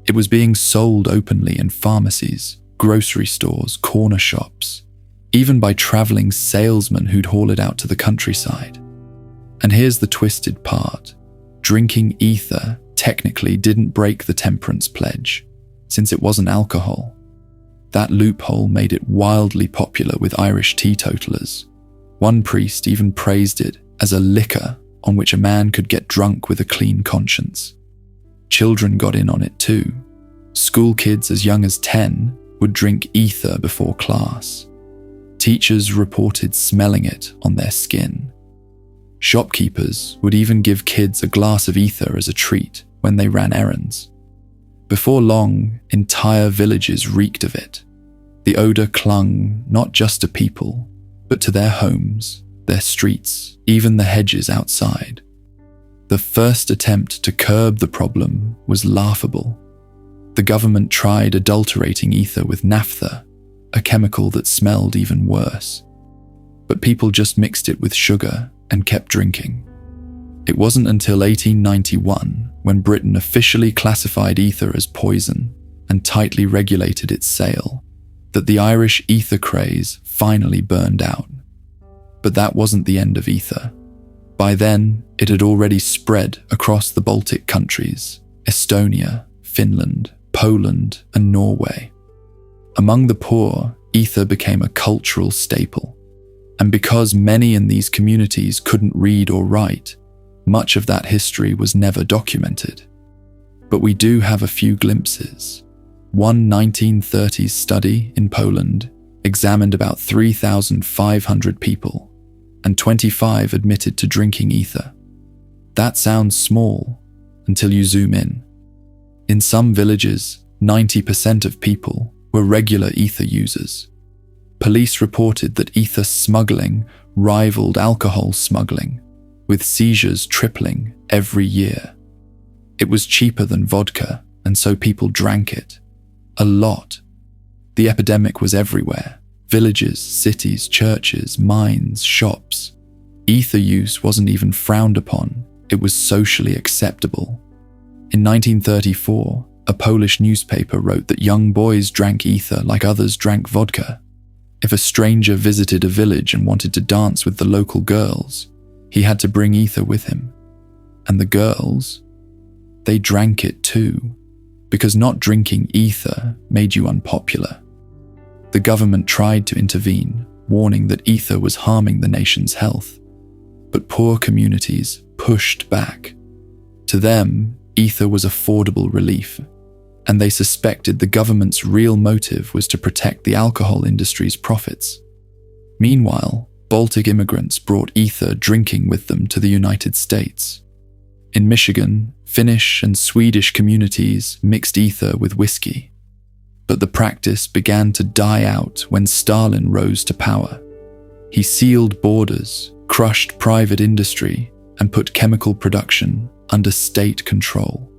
It was being sold openly in pharmacies, grocery stores, corner shops, even by traveling salesmen who'd haul it out to the countryside. And here's the twisted part. Drinking ether technically didn't break the temperance pledge, since it wasn't alcohol. That loophole made it wildly popular with Irish teetotalers. One priest even praised it as a liquor on which a man could get drunk with a clean conscience. Children got in on it too. School kids as young as 10 would drink ether before class. Teachers reported smelling it on their skin. Shopkeepers would even give kids a glass of ether as a treat when they ran errands. Before long, entire villages reeked of it. The odor clung not just to people, but to their homes, their streets, even the hedges outside. The first attempt to curb the problem was laughable. The government tried adulterating ether with naphtha, a chemical that smelled even worse. But people just mixed it with sugar and kept drinking. It wasn't until 1891, when Britain officially classified ether as poison and tightly regulated its sale, that the Irish ether craze finally burned out. But that wasn't the end of ether. By then, it had already spread across the Baltic countries, Estonia, Finland, Poland, and Norway. Among the poor, ether became a cultural staple. And because many in these communities couldn't read or write, much of that history was never documented. But we do have a few glimpses. One 1930s study in Poland examined about 3,500 people, and 25 admitted to drinking ether. That sounds small until you zoom in. In some villages, 90% of people, were regular ether users. Police reported that ether smuggling rivaled alcohol smuggling, with seizures tripling every year. It was cheaper than vodka, and so people drank it. A lot. The epidemic was everywhere. Villages, cities, churches, mines, shops. Ether use wasn't even frowned upon. It was socially acceptable. In 1934, a Polish newspaper wrote that young boys drank ether like others drank vodka. If a stranger visited a village and wanted to dance with the local girls, he had to bring ether with him. And the girls, they drank it too, because not drinking ether made you unpopular. The government tried to intervene, warning that ether was harming the nation's health. But poor communities pushed back. To them, ether was affordable relief, and they suspected the government's real motive was to protect the alcohol industry's profits. Meanwhile, Baltic immigrants brought ether drinking with them to the United States. In Michigan, Finnish and Swedish communities mixed ether with whiskey. But the practice began to die out when Stalin rose to power. He sealed borders, crushed private industry, and put chemical production under state control.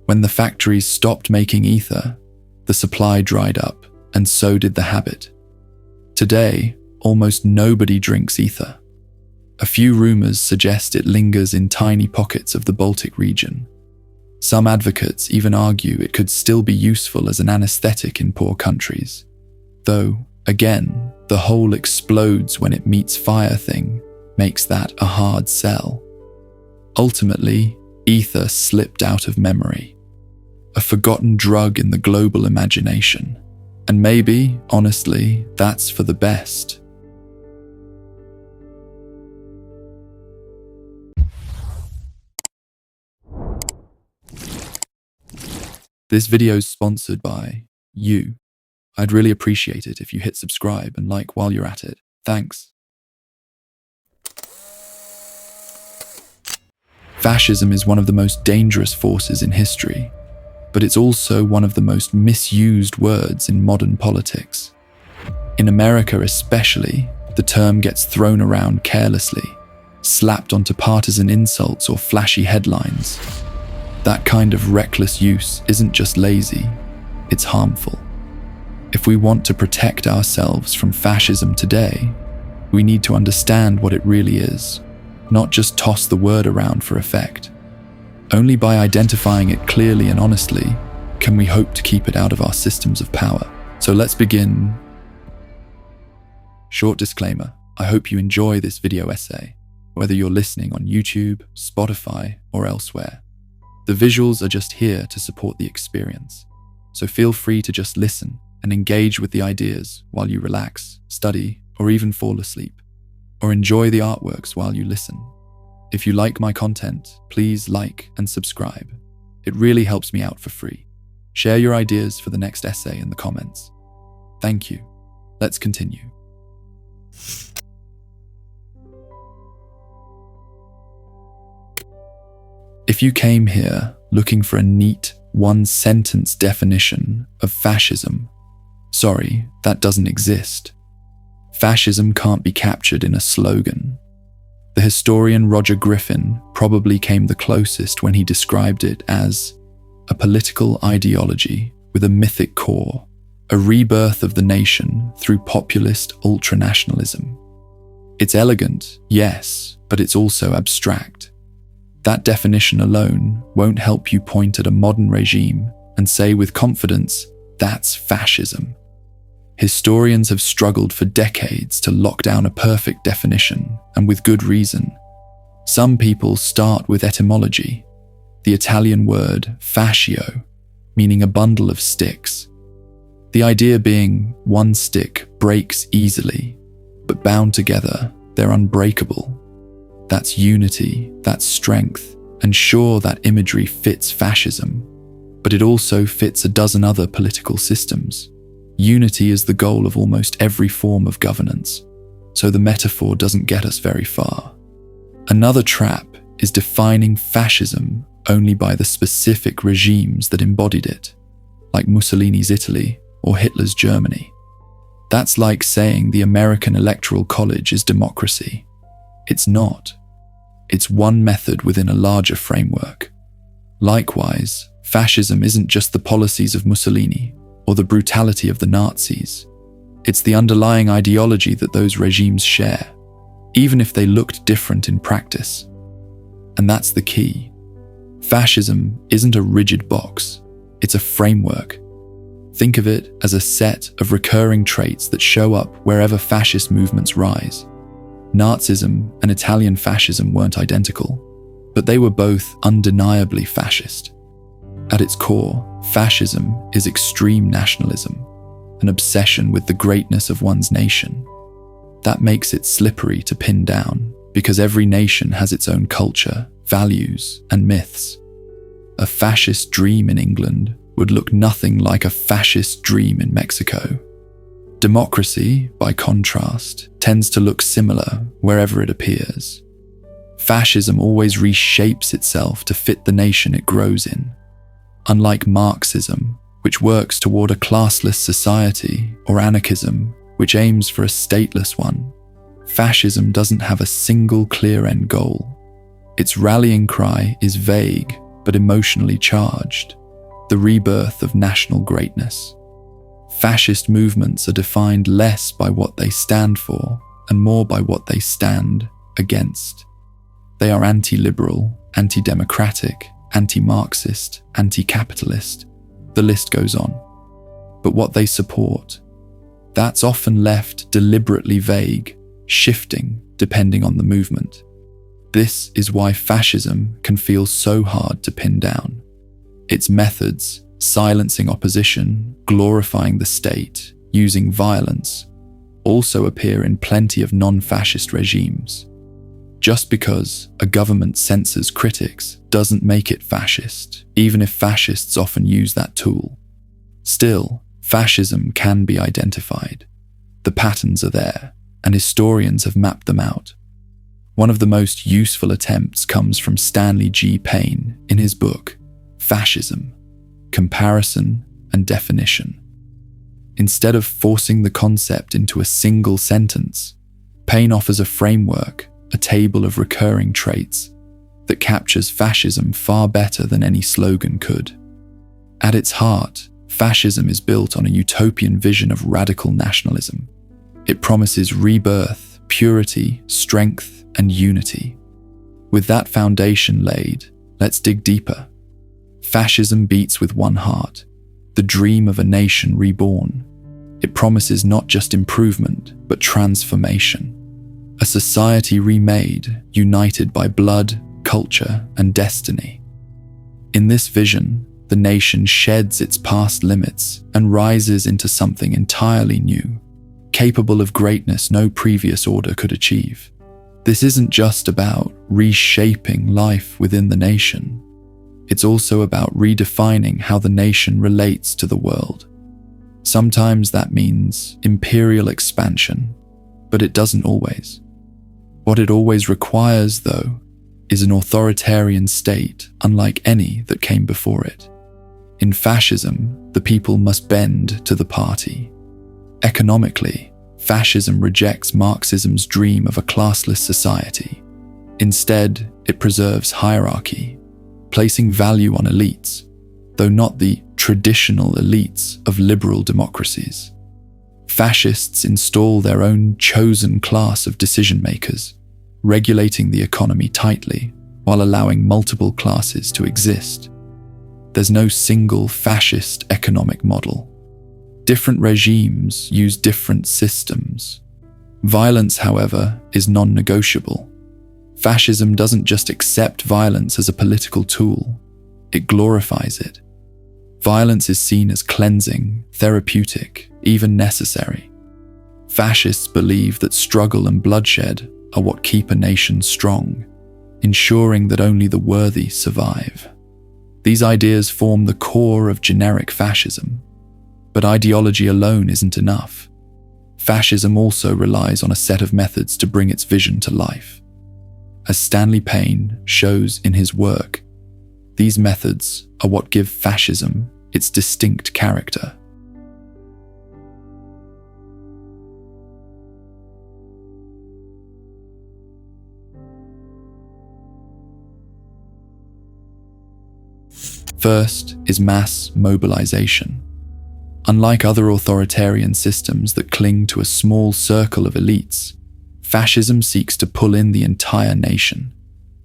When the factories stopped making ether, the supply dried up, and so did the habit. Today, almost nobody drinks ether. A few rumors suggest it lingers in tiny pockets of the Baltic region. Some advocates even argue it could still be useful as an anesthetic in poor countries. Though, again, the whole explodes when it meets fire thing makes that a hard sell. Ultimately, ether slipped out of memory. A forgotten drug in the global imagination. And maybe, honestly, that's for the best. This video is sponsored by you. I'd really appreciate it if you hit subscribe and like while you're at it. Thanks. Fascism is one of the most dangerous forces in history, but it's also one of the most misused words in modern politics. In America especially, the term gets thrown around carelessly, slapped onto partisan insults or flashy headlines. That kind of reckless use isn't just lazy, it's harmful. If we want to protect ourselves from fascism today, we need to understand what it really is, not just toss the word around for effect. Only by identifying it clearly and honestly can we hope to keep it out of our systems of power. So let's begin. Short disclaimer, I hope you enjoy this video essay, whether you're listening on YouTube, Spotify, or elsewhere. The visuals are just here to support the experience, so feel free to just listen and engage with the ideas while you relax, study, or even fall asleep, or enjoy the artworks while you listen. If you like my content, please like and subscribe. It really helps me out for free. Share your ideas for the next essay in the comments. Thank you. Let's continue. If you came here looking for a neat, one-sentence definition of fascism, sorry, that doesn't exist. Fascism can't be captured in a slogan. The historian Roger Griffin probably came the closest when he described it as a political ideology with a mythic core, a rebirth of the nation through populist ultranationalism. It's elegant, yes, but it's also abstract. That definition alone won't help you point at a modern regime and say with confidence, that's fascism. Historians have struggled for decades to lock down a perfect definition, and with good reason. Some people start with etymology, the Italian word fascio, meaning a bundle of sticks. The idea being one stick breaks easily, but bound together, they're unbreakable. That's unity, that's strength, and sure, that imagery fits fascism, but it also fits a dozen other political systems. Unity is the goal of almost every form of governance, so the metaphor doesn't get us very far. Another trap is defining fascism only by the specific regimes that embodied it, like Mussolini's Italy or Hitler's Germany. That's like saying the American Electoral College is democracy. It's not. It's one method within a larger framework. Likewise, fascism isn't just the policies of Mussolini or the brutality of the Nazis. It's the underlying ideology that those regimes share, even if they looked different in practice. And that's the key. Fascism isn't a rigid box, it's a framework. Think of it as a set of recurring traits that show up wherever fascist movements rise. Nazism and Italian fascism weren't identical, but they were both undeniably fascist. At its core, fascism is extreme nationalism, an obsession with the greatness of one's nation. That makes it slippery to pin down, because every nation has its own culture, values, and myths. A fascist dream in England would look nothing like a fascist dream in Mexico. Democracy, by contrast, tends to look similar wherever it appears. Fascism always reshapes itself to fit the nation it grows in. Unlike Marxism, which works toward a classless society, or anarchism, which aims for a stateless one, fascism doesn't have a single clear end goal. Its rallying cry is vague but emotionally charged, the rebirth of national greatness. Fascist movements are defined less by what they stand for and more by what they stand against. They are anti-liberal, anti-democratic, anti-Marxist, anti-capitalist. The list goes on. But what they support, that's often left deliberately vague, shifting depending on the movement. This is why fascism can feel so hard to pin down. Its methods, silencing opposition, glorifying the state, using violence, also appear in plenty of non-fascist regimes. Just because a government censors critics doesn't make it fascist, even if fascists often use that tool. Still, fascism can be identified. The patterns are there, and historians have mapped them out. One of the most useful attempts comes from Stanley G. Payne in his book, Fascism, Comparison and Definition. Instead of forcing the concept into a single sentence, Payne offers a framework, a table of recurring traits, that captures fascism far better than any slogan could. At its heart, fascism is built on a utopian vision of radical nationalism. It promises rebirth, purity, strength, and unity. With that foundation laid, let's dig deeper. Fascism beats with one heart, the dream of a nation reborn. It promises not just improvement, but transformation. A society remade, united by blood, culture, and destiny. In this vision, the nation sheds its past limits and rises into something entirely new, capable of greatness no previous order could achieve. This isn't just about reshaping life within the nation. It's also about redefining how the nation relates to the world. Sometimes that means imperial expansion, but it doesn't always. What it always requires, though, is an authoritarian state unlike any that came before it. In fascism, the people must bend to the party. Economically, fascism rejects Marxism's dream of a classless society. Instead, it preserves hierarchy, placing value on elites, though not the traditional elites of liberal democracies. Fascists install their own chosen class of decision-makers, regulating the economy tightly while allowing multiple classes to exist. There's no single fascist economic model. Different regimes use different systems. Violence, however, is non-negotiable. Fascism doesn't just accept violence as a political tool, it glorifies it. Violence is seen as cleansing, therapeutic, even necessary. Fascists believe that struggle and bloodshed are what keep a nation strong, ensuring that only the worthy survive. These ideas form the core of generic fascism. But ideology alone isn't enough. Fascism also relies on a set of methods to bring its vision to life. As Stanley Payne shows in his work, these methods are what give fascism its distinct character. First is mass mobilization. Unlike other authoritarian systems that cling to a small circle of elites, fascism seeks to pull in the entire nation.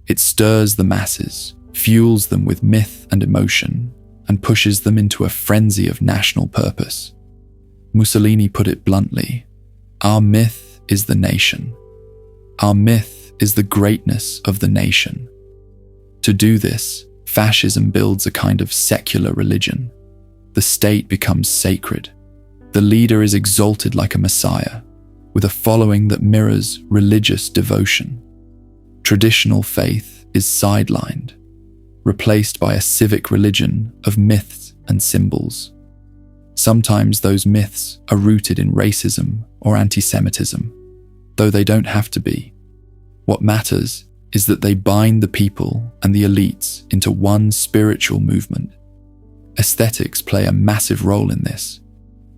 It stirs the masses, fuels them with myth and emotion, and pushes them into a frenzy of national purpose. Mussolini put it bluntly, "Our myth is the nation. Our myth is the greatness of the nation." To do this, fascism builds a kind of secular religion. The state becomes sacred. The leader is exalted like a messiah, with a following that mirrors religious devotion. Traditional faith is sidelined, replaced by a civic religion of myths and symbols. Sometimes those myths are rooted in racism or anti-Semitism, though they don't have to be. What matters is that they bind the people and the elites into one spiritual movement. Aesthetics play a massive role in this.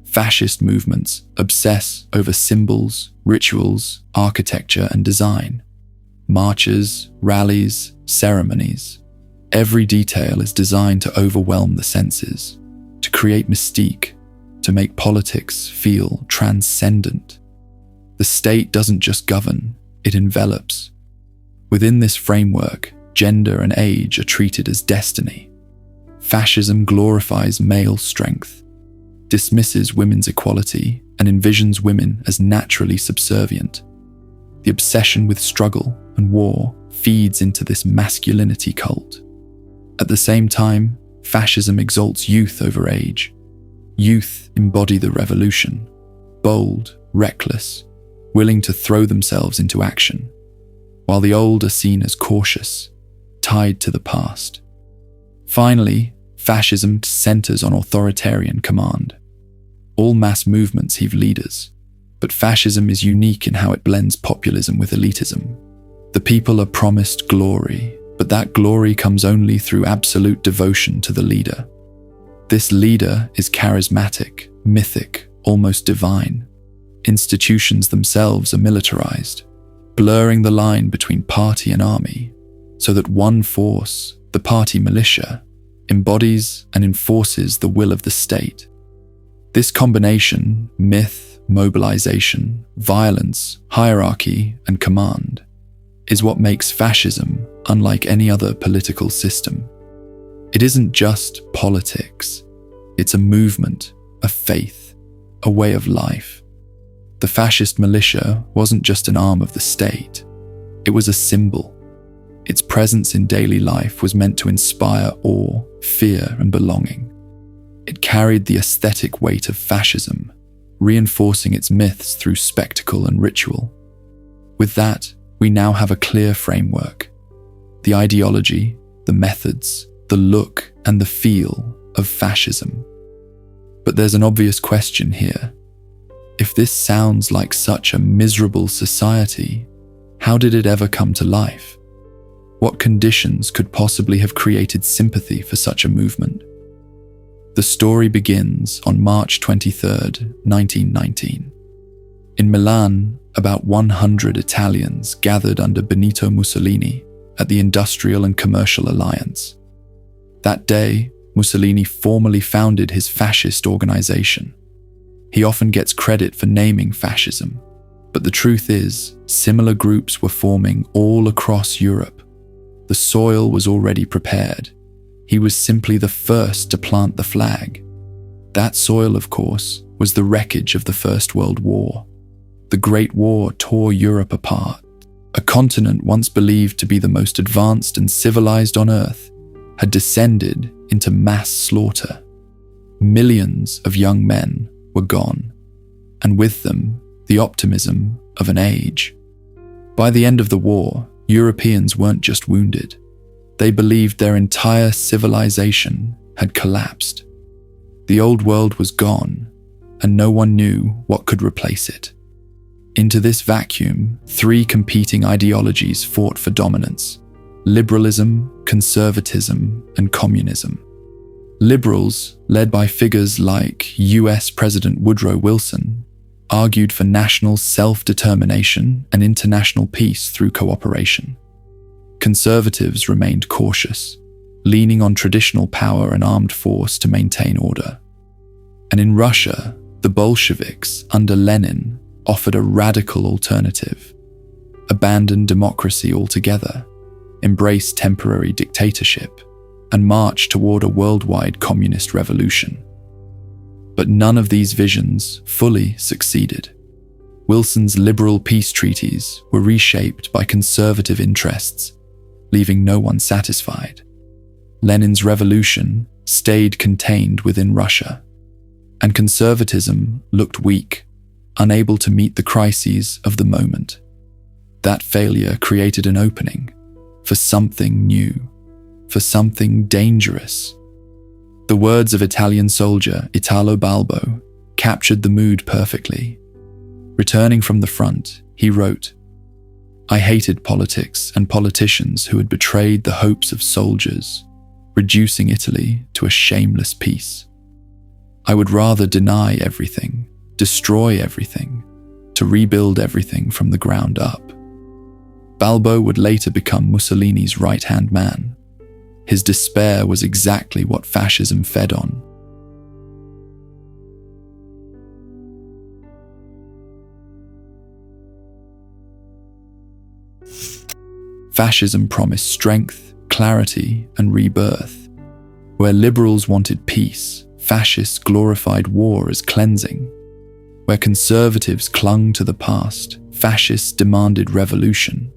Fascist movements obsess over symbols, rituals, architecture, and design. Marches, rallies, ceremonies. Every detail is designed to overwhelm the senses, to create mystique, to make politics feel transcendent. The state doesn't just govern, it envelops. Within this framework, gender and age are treated as destiny. Fascism glorifies male strength, dismisses women's equality, and envisions women as naturally subservient. The obsession with struggle and war feeds into this masculinity cult. At the same time, fascism exalts youth over age. Youth embody the revolution, bold, reckless, willing to throw themselves into action, while the old are seen as cautious, tied to the past. Finally, fascism centers on authoritarian command. All mass movements have leaders, but fascism is unique in how it blends populism with elitism. The people are promised glory, but that glory comes only through absolute devotion to the leader. This leader is charismatic, mythic, almost divine. Institutions themselves are militarized, blurring the line between party and army, so that one force, the party militia, embodies and enforces the will of the state. This combination, myth, mobilization, violence, hierarchy, and command, is what makes fascism unlike any other political system. It isn't just politics, it's a movement, a faith, a way of life. The fascist militia wasn't just an arm of the state, it was a symbol. Its presence in daily life was meant to inspire awe, fear, and belonging. It carried the aesthetic weight of fascism, reinforcing its myths through spectacle and ritual. With that, we now have a clear framework. The ideology, the methods, the look, and the feel of fascism. But there's an obvious question here. If this sounds like such a miserable society, how did it ever come to life? What conditions could possibly have created sympathy for such a movement? The story begins on March 23, 1919. In Milan, about 100 Italians gathered under Benito Mussolini at the Industrial and Commercial Alliance. That day, Mussolini formally founded his fascist organization. He often gets credit for naming fascism, but the truth is, similar groups were forming all across Europe. The soil was already prepared. He was simply the first to plant the flag. That soil, of course, was the wreckage of the First World War. The Great War tore Europe apart. A continent once believed to be the most advanced and civilized on Earth had descended into mass slaughter. Millions of young men were gone, and with them, the optimism of an age. By the end of the war, Europeans weren't just wounded. They believed their entire civilization had collapsed. The old world was gone, and no one knew what could replace it. Into this vacuum, three competing ideologies fought for dominance: liberalism, conservatism, and communism. Liberals, led by figures like US President Woodrow Wilson, argued for national self-determination and international peace through cooperation. Conservatives remained cautious, leaning on traditional power and armed force to maintain order. And in Russia, the Bolsheviks, under Lenin, offered a radical alternative: abandon democracy altogether, embrace temporary dictatorship, and march toward a worldwide communist revolution. But none of these visions fully succeeded. Wilson's liberal peace treaties were reshaped by conservative interests, leaving no one satisfied. Lenin's revolution stayed contained within Russia, and conservatism looked weak, unable to meet the crises of the moment. That failure created an opening for something new, for something dangerous. The words of Italian soldier Italo Balbo captured the mood perfectly. Returning from the front, he wrote, "I hated politics and politicians who had betrayed the hopes of soldiers, reducing Italy to a shameless peace. I would rather deny everything, destroy everything, to rebuild everything from the ground up." Balbo would later become Mussolini's right-hand man. His despair was exactly what fascism fed on. Fascism promised strength, clarity, and rebirth. Where liberals wanted peace, fascists glorified war as cleansing. Where conservatives clung to the past, fascists demanded revolution.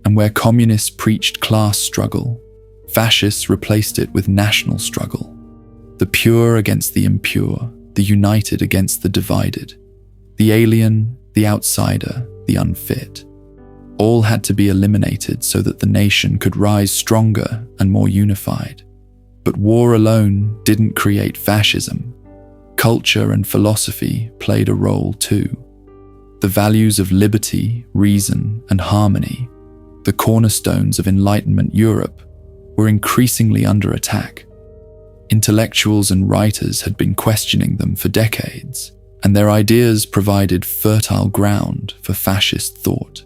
And where communists preached class struggle, fascists replaced it with national struggle. The pure against the impure, the united against the divided, the alien, the outsider, the unfit. All had to be eliminated so that the nation could rise stronger and more unified. But war alone didn't create fascism. Culture and philosophy played a role too. The values of liberty, reason, and harmony, the cornerstones of Enlightenment Europe, were increasingly under attack. Intellectuals and writers had been questioning them for decades, and their ideas provided fertile ground for fascist thought.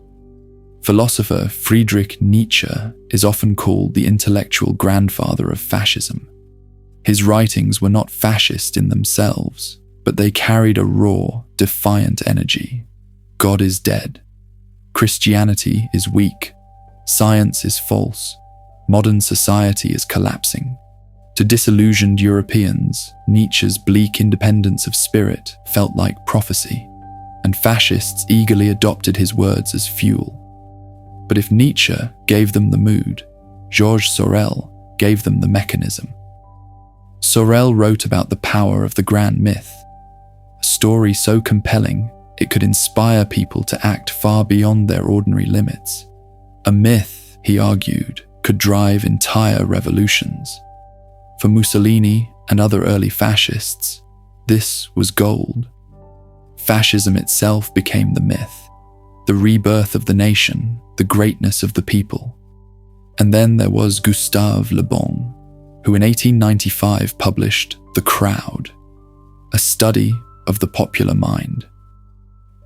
Philosopher Friedrich Nietzsche is often called the intellectual grandfather of fascism. His writings were not fascist in themselves, but they carried a raw, defiant energy. God is dead. Christianity is weak. Science is false. Modern society is collapsing. To disillusioned Europeans, Nietzsche's bleak independence of spirit felt like prophecy, and fascists eagerly adopted his words as fuel. But if Nietzsche gave them the mood, Georges Sorel gave them the mechanism. Sorel wrote about the power of the grand myth, a story so compelling it could inspire people to act far beyond their ordinary limits. A myth, he argued, could drive entire revolutions. For Mussolini and other early fascists, this was gold. Fascism itself became the myth, the rebirth of the nation, the greatness of the people. And then there was Gustave Le Bon, who in 1895 published The Crowd, a study of the popular mind.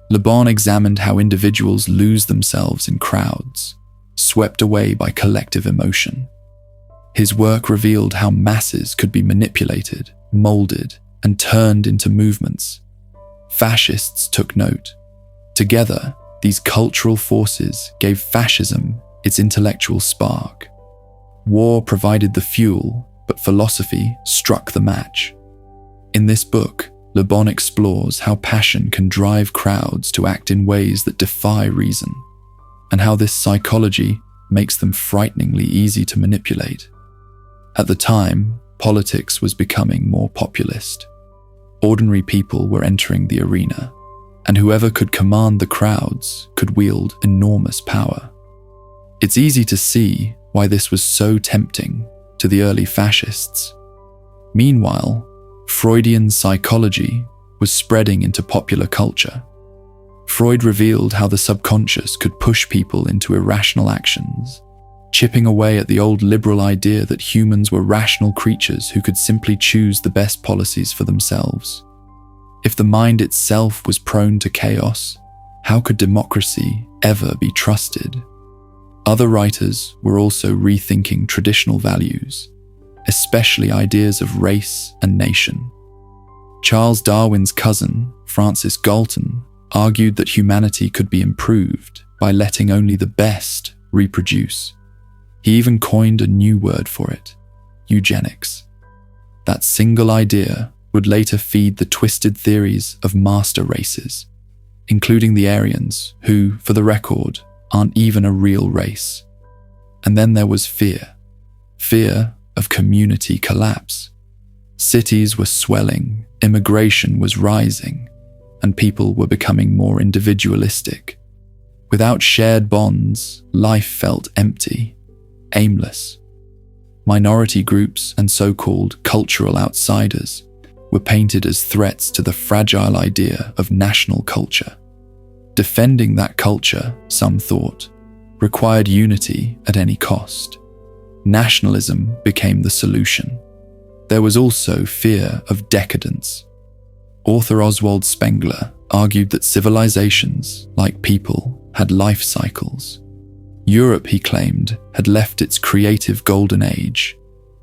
Le Bon examined how individuals lose themselves in crowds, swept away by collective emotion. His work revealed how masses could be manipulated, molded, and turned into movements. Fascists took note. Together, these cultural forces gave fascism its intellectual spark. War provided the fuel, but philosophy struck the match. In this book, Le Bon explores how passion can drive crowds to act in ways that defy reason, and how this psychology makes them frighteningly easy to manipulate. At the time, politics was becoming more populist. Ordinary people were entering the arena, and whoever could command the crowds could wield enormous power. It's easy to see why this was so tempting to the early fascists. Meanwhile, Freudian psychology was spreading into popular culture. Freud revealed how the subconscious could push people into irrational actions, chipping away at the old liberal idea that humans were rational creatures who could simply choose the best policies for themselves. If the mind itself was prone to chaos, how could democracy ever be trusted? Other writers were also rethinking traditional values. especially ideas of race and nation. Charles Darwin's cousin, Francis Galton, argued that humanity could be improved by letting only the best reproduce. He even coined a new word for it: eugenics. That single idea would later feed the twisted theories of master races, including the Aryans, who, for the record, aren't even a real race. And then there was fear. Fear of community collapse. Cities were swelling, immigration was rising, and people were becoming more individualistic. Without shared bonds, life felt empty, aimless. Minority groups and so-called cultural outsiders were painted as threats to the fragile idea of national culture. Defending that culture, some thought, required unity at any cost. Nationalism became the solution. There was also fear of decadence. Author Oswald Spengler argued that civilizations, like people, had life cycles. Europe, he claimed, had left its creative golden age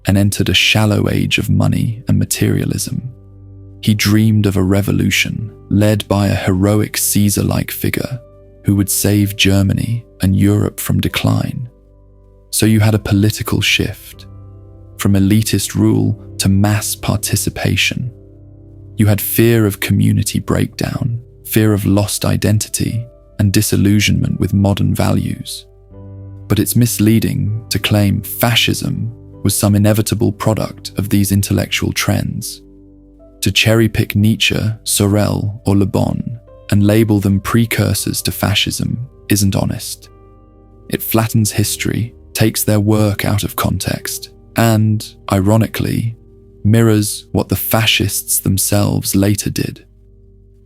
and entered a shallow age of money and materialism. He dreamed of a revolution led by a heroic Caesar-like figure who would save Germany and Europe from decline. So you had a political shift, from elitist rule to mass participation. You had fear of community breakdown, fear of lost identity, and disillusionment with modern values. But it's misleading to claim fascism was some inevitable product of these intellectual trends. To cherry-pick Nietzsche, Sorel, or Le Bon and label them precursors to fascism isn't honest. It flattens history, takes their work out of context, and, ironically, mirrors what the fascists themselves later did.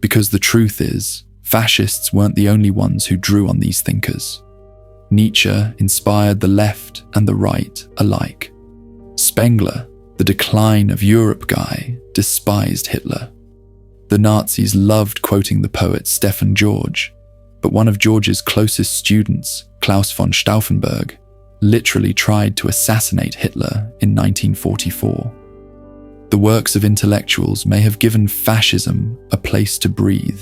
Because the truth is, fascists weren't the only ones who drew on these thinkers. Nietzsche inspired the left and the right alike. Spengler, the decline of Europe guy, despised Hitler. The Nazis loved quoting the poet Stefan George, but one of George's closest students, Klaus von Stauffenberg, literally tried to assassinate Hitler in 1944. The works of intellectuals may have given fascism a place to breathe,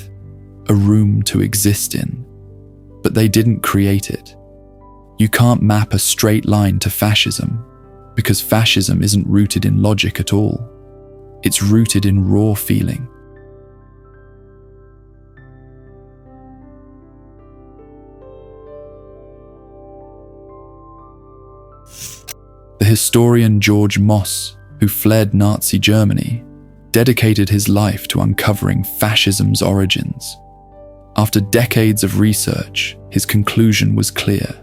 a room to exist in, but they didn't create it. You can't map a straight line to fascism, because fascism isn't rooted in logic at all. It's rooted in raw feeling. The historian George Moss, who fled Nazi Germany, dedicated his life to uncovering fascism's origins. After decades of research, his conclusion was clear.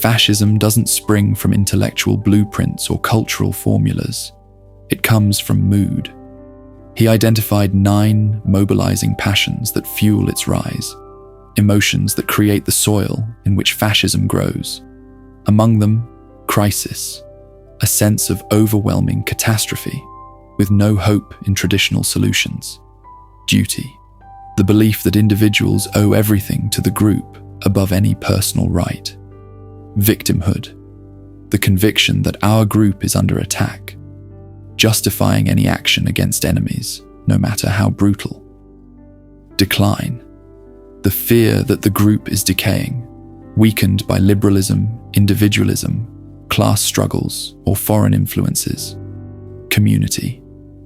Fascism doesn't spring from intellectual blueprints or cultural formulas. It comes from mood. He identified 9 mobilizing passions that fuel its rise, emotions that create the soil in which fascism grows. Among them, crisis, a sense of overwhelming catastrophe, with no hope in traditional solutions. Duty, the belief that individuals owe everything to the group above any personal right. Victimhood, the conviction that our group is under attack, justifying any action against enemies, no matter how brutal. Decline, the fear that the group is decaying, weakened by liberalism, individualism, class struggles, or foreign influences. Community,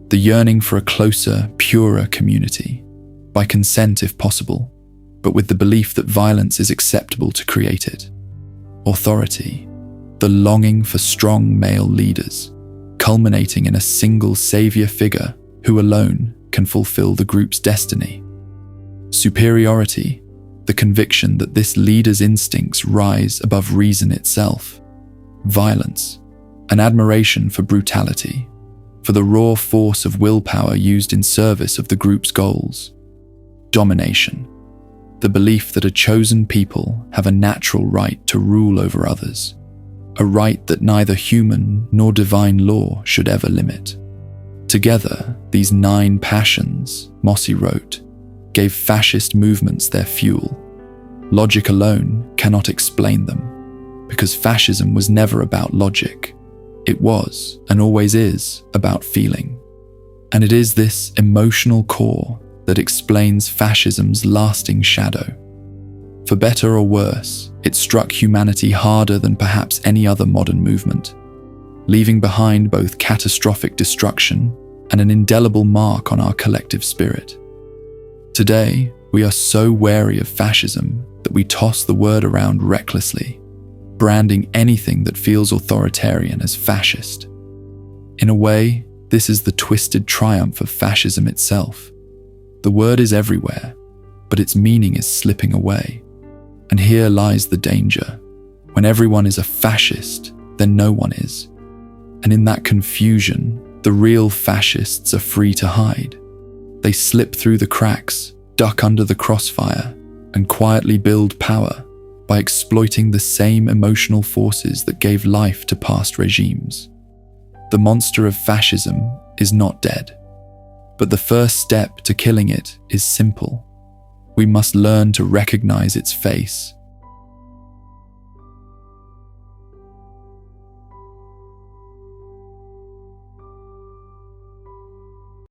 the yearning for a closer, purer community, by consent if possible, but with the belief that violence is acceptable to create it. Authority, the longing for strong male leaders, culminating in a single savior figure who alone can fulfill the group's destiny. Superiority, the conviction that this leader's instincts rise above reason itself. Violence, an admiration for brutality, for the raw force of willpower used in service of the group's goals. Domination, the belief that a chosen people have a natural right to rule over others, a right that neither human nor divine law should ever limit. Together, these 9 passions, Mossy wrote, gave fascist movements their fuel. Logic alone cannot explain them, because fascism was never about logic. It was, and always is, about feeling. And it is this emotional core that explains fascism's lasting shadow. For better or worse, it struck humanity harder than perhaps any other modern movement, leaving behind both catastrophic destruction and an indelible mark on our collective spirit. Today, we are so wary of fascism that we toss the word around recklessly, branding anything that feels authoritarian as fascist. In a way, this is the twisted triumph of fascism itself. The word is everywhere, but its meaning is slipping away. And here lies the danger. When everyone is a fascist, then no one is. And in that confusion, the real fascists are free to hide. They slip through the cracks, duck under the crossfire, and quietly build power by exploiting the same emotional forces that gave life to past regimes. The monster of fascism is not dead, but the first step to killing it is simple. We must learn to recognize its face